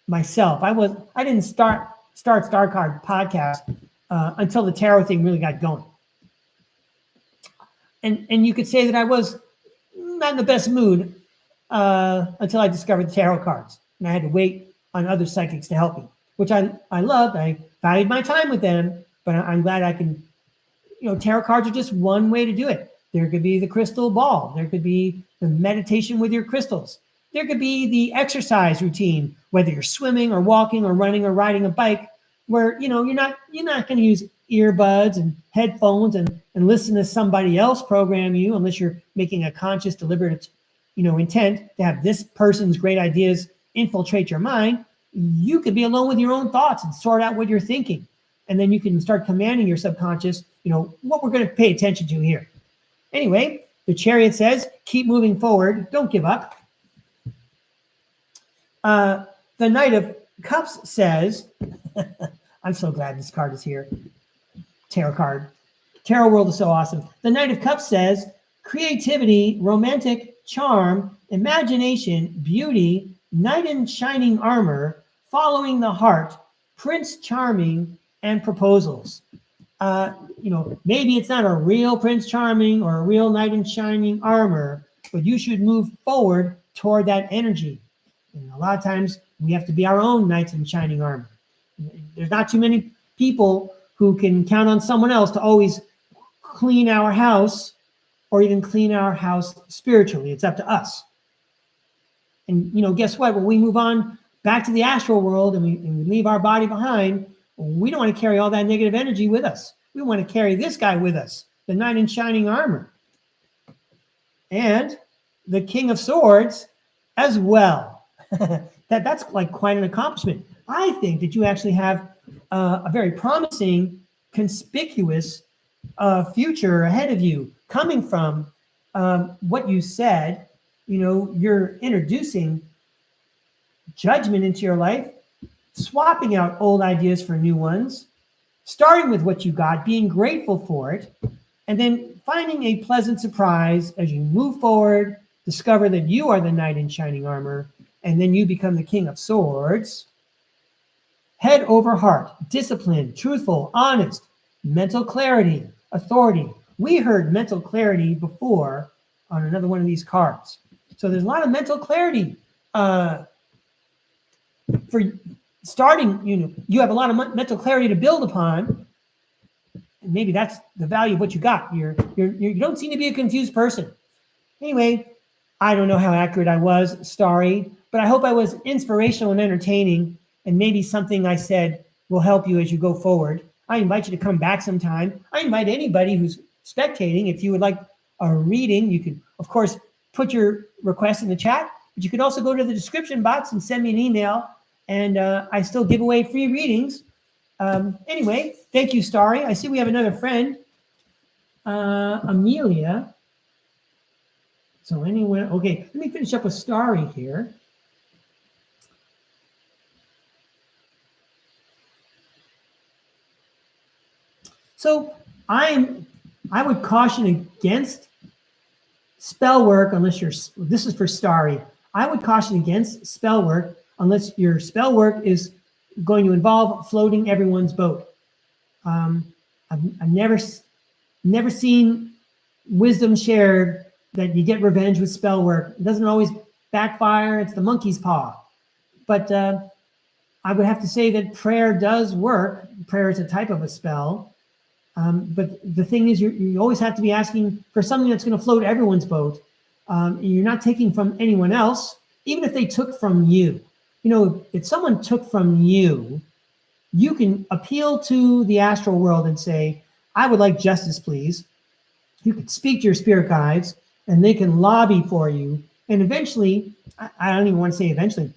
myself. I didn't start Star Card podcast until the tarot thing really got going. And you could say that I was not in the best mood until I discovered the tarot cards. And I had to wait on other psychics to help me, which I loved. I valued my time with them, but I'm glad I can, tarot cards are just one way to do it. There could be the crystal ball. There could be the meditation with your crystals. There could be the exercise routine, whether you're swimming or walking or running or riding a bike, where you're not going to use earbuds and headphones and listen to somebody else program you unless you're making a conscious, deliberate, intent to have this person's great ideas infiltrate your mind. You could be alone with your own thoughts and sort out what you're thinking. And then you can start commanding your subconscious, what we're going to pay attention to here. Anyway, the Chariot says, keep moving forward. Don't give up. The Knight of Cups says, I'm so glad this card is here. Tarot card. Tarot world is so awesome. The Knight of Cups says, creativity, romantic charm, imagination, beauty, knight in shining armor, following the heart, Prince Charming, and proposals. Maybe it's not a real Prince Charming or a real knight in shining armor, but you should move forward toward that energy. And a lot of times we have to be our own knights in shining armor. There's not too many people who can count on someone else to always clean our house or even clean our house spiritually. It's up to us. And, guess what? When we move on back to the astral world and we leave our body behind, we don't want to carry all that negative energy with us. We want to carry this guy with us, the knight in shining armor. And the King of Swords as well. That's like quite an accomplishment. I think that you actually have a very promising, conspicuous future ahead of you, coming from what you said. You're introducing judgment into your life, swapping out old ideas for new ones, starting with what you got, being grateful for it, and then finding a pleasant surprise as you move forward, discover that you are the knight in shining armor, and then you become the King of Swords. Head over heart, discipline, truthful, honest, mental clarity, authority. We heard mental clarity before on another one of these cards. So there's a lot of mental clarity for starting. You have a lot of mental clarity to build upon. And maybe that's the value of what you got. You don't seem to be a confused person. Anyway, I don't know how accurate I was, Starry, but I hope I was inspirational and entertaining, and maybe something I said will help you as you go forward. I invite you to come back sometime. I invite anybody who's spectating, if you would like a reading, you could, of course, put your request in the chat, but you could also go to the description box and send me an email, and I still give away free readings. Anyway, thank you, Starry. I see we have another friend, Amelia. So anyway, okay, let me finish up with Starry here. So I would caution against spell work unless this is for Starry. I would caution against spell work unless your spell work is going to involve floating everyone's boat. I've never seen wisdom shared that you get revenge with spell work. It doesn't always backfire. It's the monkey's paw. But I would have to say that prayer does work. Prayer is a type of a spell. But the thing is, you always have to be asking for something that's going to float everyone's boat. You're not taking from anyone else, even if they took from you. If someone took from you, you can appeal to the astral world and say, I would like justice, please. You could speak to your spirit guides, and they can lobby for you. And eventually, I don't even want to say eventually,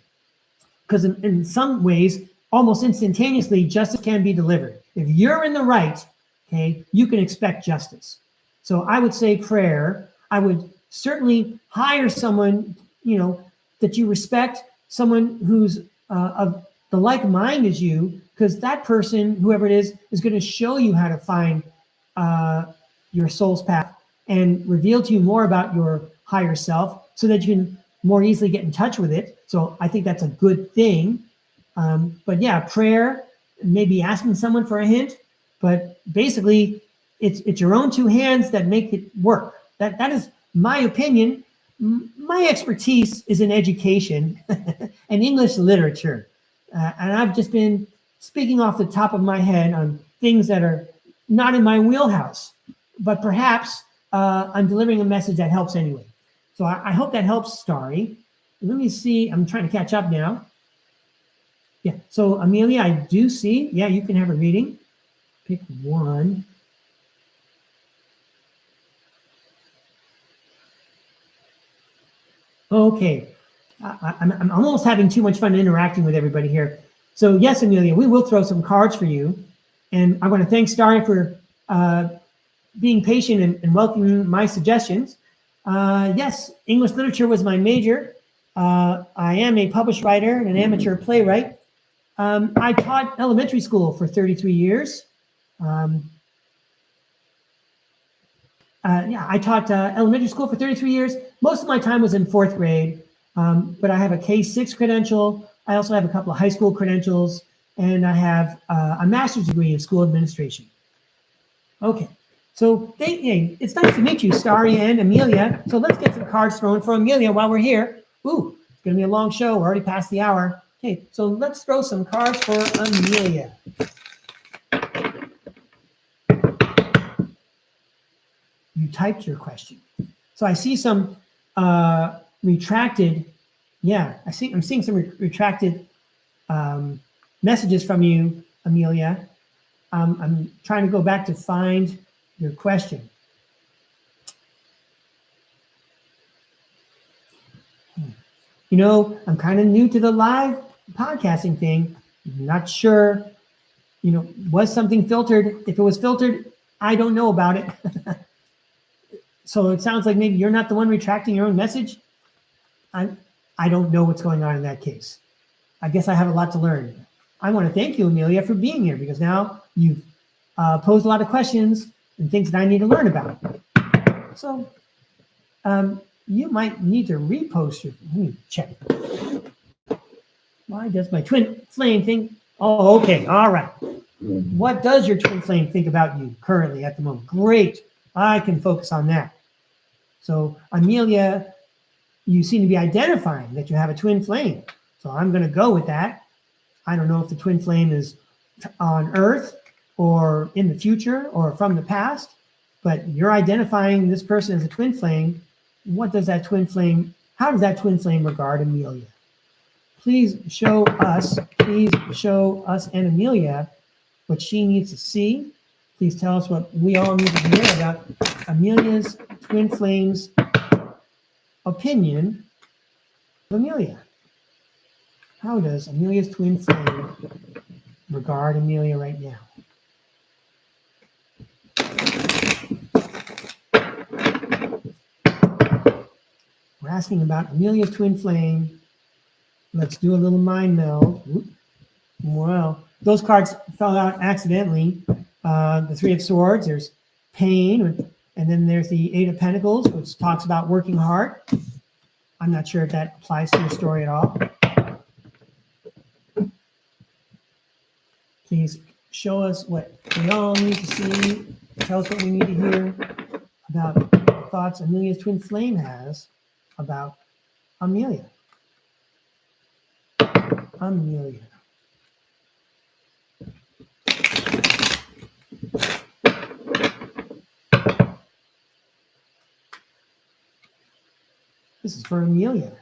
because in some ways, almost instantaneously, justice can be delivered. If you're in the right, okay, you can expect justice. So I would say prayer. I would certainly hire someone, that you respect, someone who's of the like mind as you, because that person, whoever it is going to show you how to find your soul's path and reveal to you more about your higher self so that you can more easily get in touch with it. So I think that's a good thing. But yeah, prayer, maybe asking someone for a hint, but basically it's your own two hands that make it work. That is my opinion. My expertise is in education and English literature. And I've just been speaking off the top of my head on things that are not in my wheelhouse, but perhaps I'm delivering a message that helps anyway. So I hope that helps, Starry. Let me see. I'm trying to catch up now. Yeah. So Amelia, I do see. Yeah, you can have a reading. Pick one. Okay. I'm almost having too much fun interacting with everybody here. So yes, Amelia, we will throw some cards for you. And I want to thank Starry for being patient and welcoming my suggestions. Yes, English literature was my major. I am a published writer and an amateur playwright. I taught elementary school for 33 years. I taught elementary school for 33 years. Most of my time was in fourth grade, but I have a K-6 credential. I also have a couple of high school credentials, and I have a master's degree in school administration. Okay, so hey, it's nice to meet you, Starry and Amelia. So let's get some cards thrown for Amelia while we're here. Ooh, it's gonna be a long show. We're already past the hour. Okay, so let's throw some cards for Amelia. You typed your question. So I see some retracted, I'm seeing some retracted messages from you, Amelia. I'm trying to go back to find your question. You know, I'm kind of new to the live podcasting thing. I'm not sure, you know, was something filtered? If it was filtered, I don't know about it. So it sounds like maybe you're not the one retracting your own message. I don't know what's going on in that case. I guess I have a lot to learn. I want to thank you, Amelia, for being here, because now you've posed a lot of questions and things that I need to learn about. So you might need to repost your, let me check. Why does my twin flame think? Oh, okay, all right. What does your twin flame think about you currently at the moment? Great, I can focus on that. So Amelia, you seem to be identifying that you have a twin flame. So I'm gonna go with that. I don't know if the twin flame is on Earth or in the future or from the past, but you're identifying this person as a twin flame. What does that twin flame, how does that twin flame regard Amelia? Please show us and Amelia what she needs to see. Please tell us what we all need to hear about Amelia's twin flame's opinion of Amelia. How does Amelia's twin flame regard Amelia right now? We're asking about Amelia's twin flame. Let's do a little mind meld. Well, those cards fell out accidentally. The Three of Swords, there's pain, and then there's the Eight of Pentacles, which talks about working hard. I'm not sure if that applies to your story at all. Please show us what we all need to see. Tell us what we need to hear about the thoughts Amelia's twin flame has about Amelia. Amelia. This is for Amelia.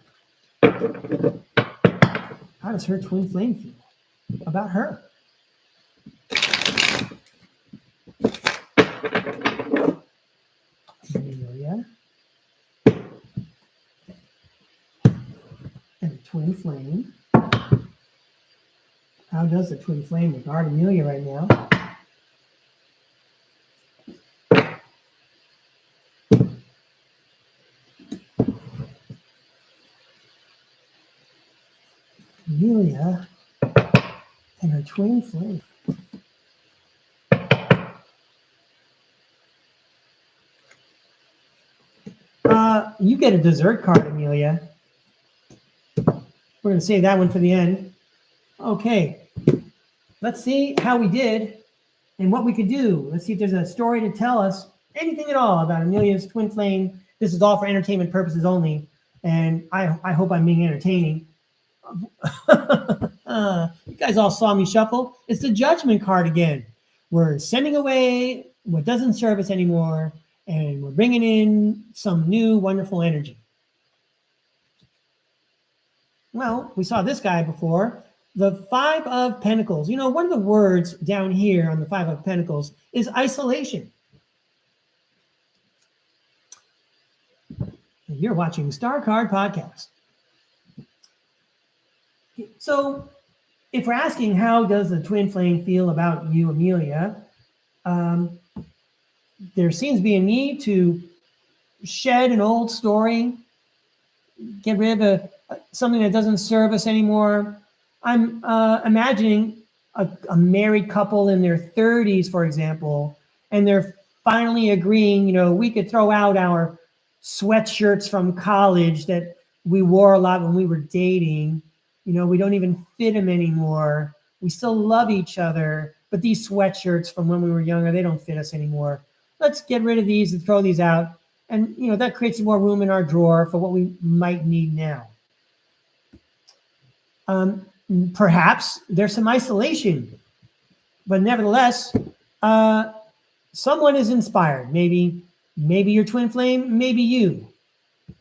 How does her twin flame feel about her? Amelia. And the twin flame. How does the twin flame regard Amelia right now? Amelia and her twin flame. You get a dessert card, Amelia. We're going to save that one for the end. Okay, let's see how we did and what we could do. Let's see if there's a story to tell us, anything at all about Amelia's twin flame. This is all for entertainment purposes only, and I hope I'm being entertaining. You guys all saw me shuffle. It's the Judgment card again. We're sending away what doesn't serve us anymore, and we're bringing in some new wonderful energy. Well, we saw this guy before. The Five of Pentacles. You know, one of the words down here on the Five of Pentacles is isolation. You're watching the Star Card Podcast. So if we're asking how does the twin flame feel about you, Amelia, there seems to be a need to shed an old story, get rid of something that doesn't serve us anymore. I'm imagining a married couple in their 30s, for example, and they're finally agreeing, we could throw out our sweatshirts from college that we wore a lot when we were dating. We don't even fit them anymore. We still love each other, but these sweatshirts from when we were younger, they don't fit us anymore. Let's get rid of these and throw these out. And, that creates more room in our drawer for what we might need now. Perhaps there's some isolation, but nevertheless, someone is inspired. Maybe your twin flame, maybe you.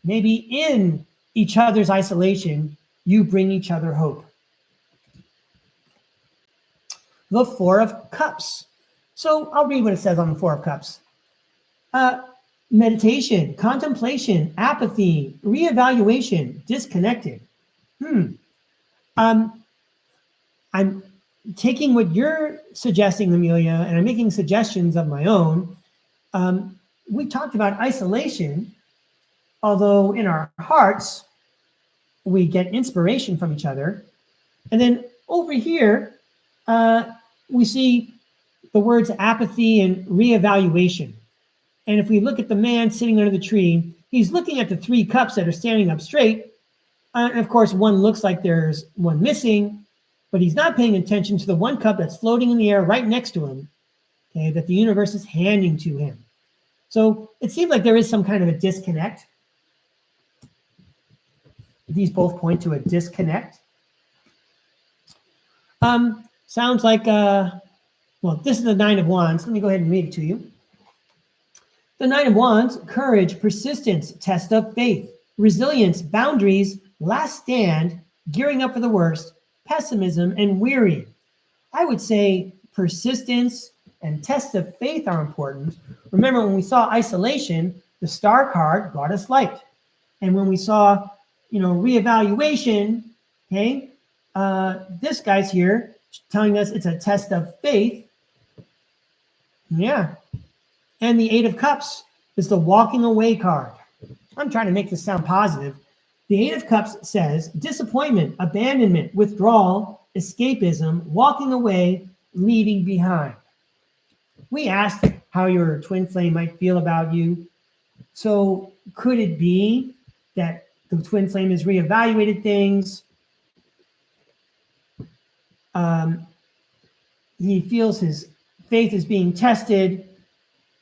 Maybe in each other's isolation, you bring each other hope. The Four of Cups. So I'll read what it says on the Four of Cups. Meditation, contemplation, apathy, reevaluation, disconnected. I'm taking what you're suggesting, Amelia, and I'm making suggestions of my own. We talked about isolation, although in our hearts, we get inspiration from each other. And then over here, we see the words apathy and reevaluation. And if we look at the man sitting under the tree, he's looking at the three cups that are standing up straight. And of course, one looks like there's one missing, but he's not paying attention to the one cup that's floating in the air right next to him, okay, that the universe is handing to him. So it seems like there is some kind of a disconnect. These both point to a disconnect. Sounds like, this is the Nine of Wands. Let me go ahead and read it to you. The Nine of Wands, courage, persistence, test of faith, resilience, boundaries, last stand, gearing up for the worst, pessimism, and weary. I would say persistence and test of faith are important. Remember, when we saw isolation, the star card brought us light. And when we saw, reevaluation, okay, this guy's here telling us it's a test of faith. Yeah. And the Eight of Cups is the walking away card. I'm trying to make this sound positive. The Eight of Cups says disappointment, abandonment, withdrawal, escapism, walking away, leaving behind. We asked how your twin flame might feel about you. So could it be that the twin flame has reevaluated things? He feels his faith is being tested,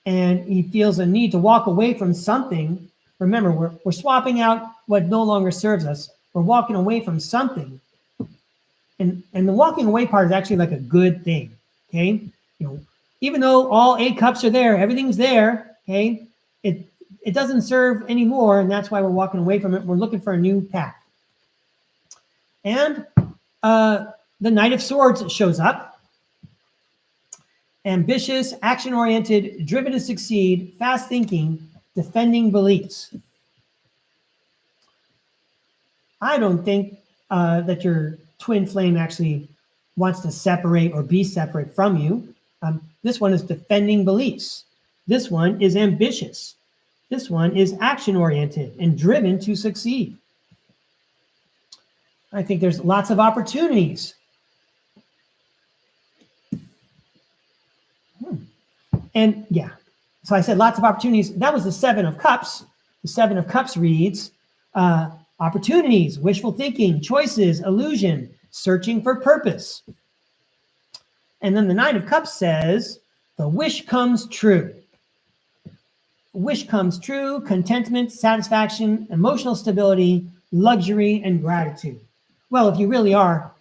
and he feels a need to walk away from something. Remember, we're swapping out what no longer serves us. We're walking away from something. And the walking away part is actually like a good thing, okay? Even though all 8 cups are there, everything's there, okay? It doesn't serve anymore, and that's why we're walking away from it. We're looking for a new path. And the Knight of Swords shows up. Ambitious, action-oriented, driven to succeed, fast thinking, defending beliefs. I don't think that your twin flame actually wants to separate or be separate from you. This one is defending beliefs. This one is ambitious. This one is action-oriented and driven to succeed. I think there's lots of opportunities. And yeah, so I said lots of opportunities. That was the Seven of Cups. The Seven of Cups reads, opportunities, wishful thinking, choices, illusion, searching for purpose. And then the Nine of Cups says, the wish comes true. Wish comes true, contentment, satisfaction, emotional stability, luxury, and gratitude. Well, if you really are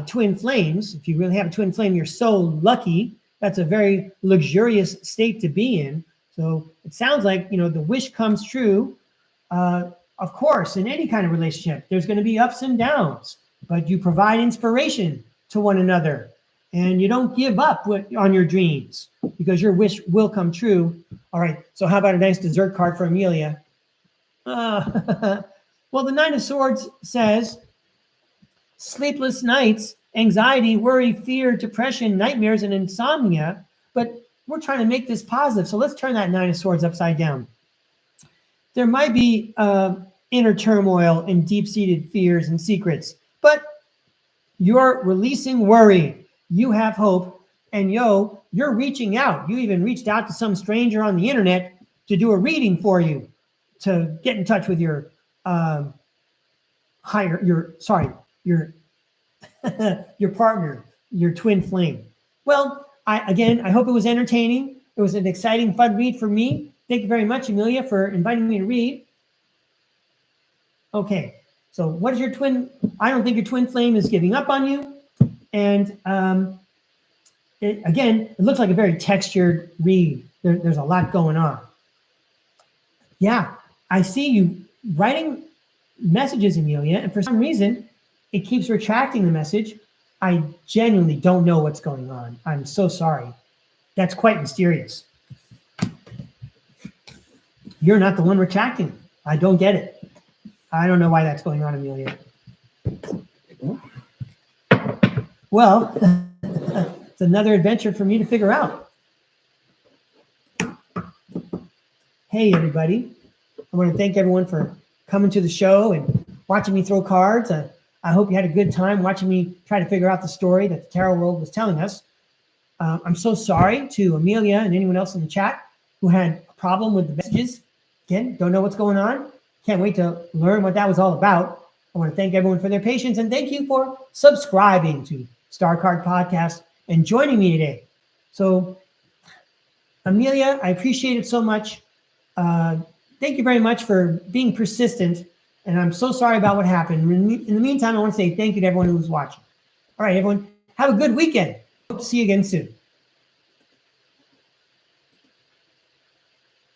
twin flames, if you really have a twin flame, you're so lucky. That's a very luxurious state to be in. So it sounds like, the wish comes true. Of course, in any kind of relationship, there's going to be ups and downs, but you provide inspiration to one another, and you don't give up on your dreams because your wish will come true. All right, so how about a nice dessert card for Amelia? Well, the Nine of Swords says, sleepless nights, anxiety, worry, fear, depression, nightmares, and insomnia. But we're trying to make this positive. So let's turn that Nine of Swords upside down. There might be inner turmoil and deep-seated fears and secrets, but you're releasing worry. You have hope, and you're reaching out. You even reached out to some stranger on the internet to do a reading for you, to get in touch with your your partner, your twin flame. Well, I hope it was entertaining. It was an exciting, fun read for me. Thank you very much, Amelia, for inviting me to read. Okay, so what is your twin? I don't think your twin flame is giving up on you. And it looks like a very textured read. There's a lot going on. Yeah, I see you writing messages, Amelia, and for some reason, it keeps retracting the message. I genuinely don't know what's going on. I'm so sorry. That's quite mysterious. You're not the one retracting. I don't get it. I don't know why that's going on, Amelia. Well, it's another adventure for me to figure out. Hey, everybody. I want to thank everyone for coming to the show and watching me throw cards. I hope you had a good time watching me try to figure out the story that the tarot world was telling us. I'm so sorry to Amelia and anyone else in the chat who had a problem with the messages. Again, don't know what's going on. Can't wait to learn what that was all about. I want to thank everyone for their patience, and thank you for subscribing to Star Card Podcast and joining me today. So, Amelia, I appreciate it so much. Thank you very much for being persistent, and I'm so sorry about what happened. In the meantime, I want to say thank you to everyone who was watching. All right, everyone, have a good weekend. Hope to see you again soon.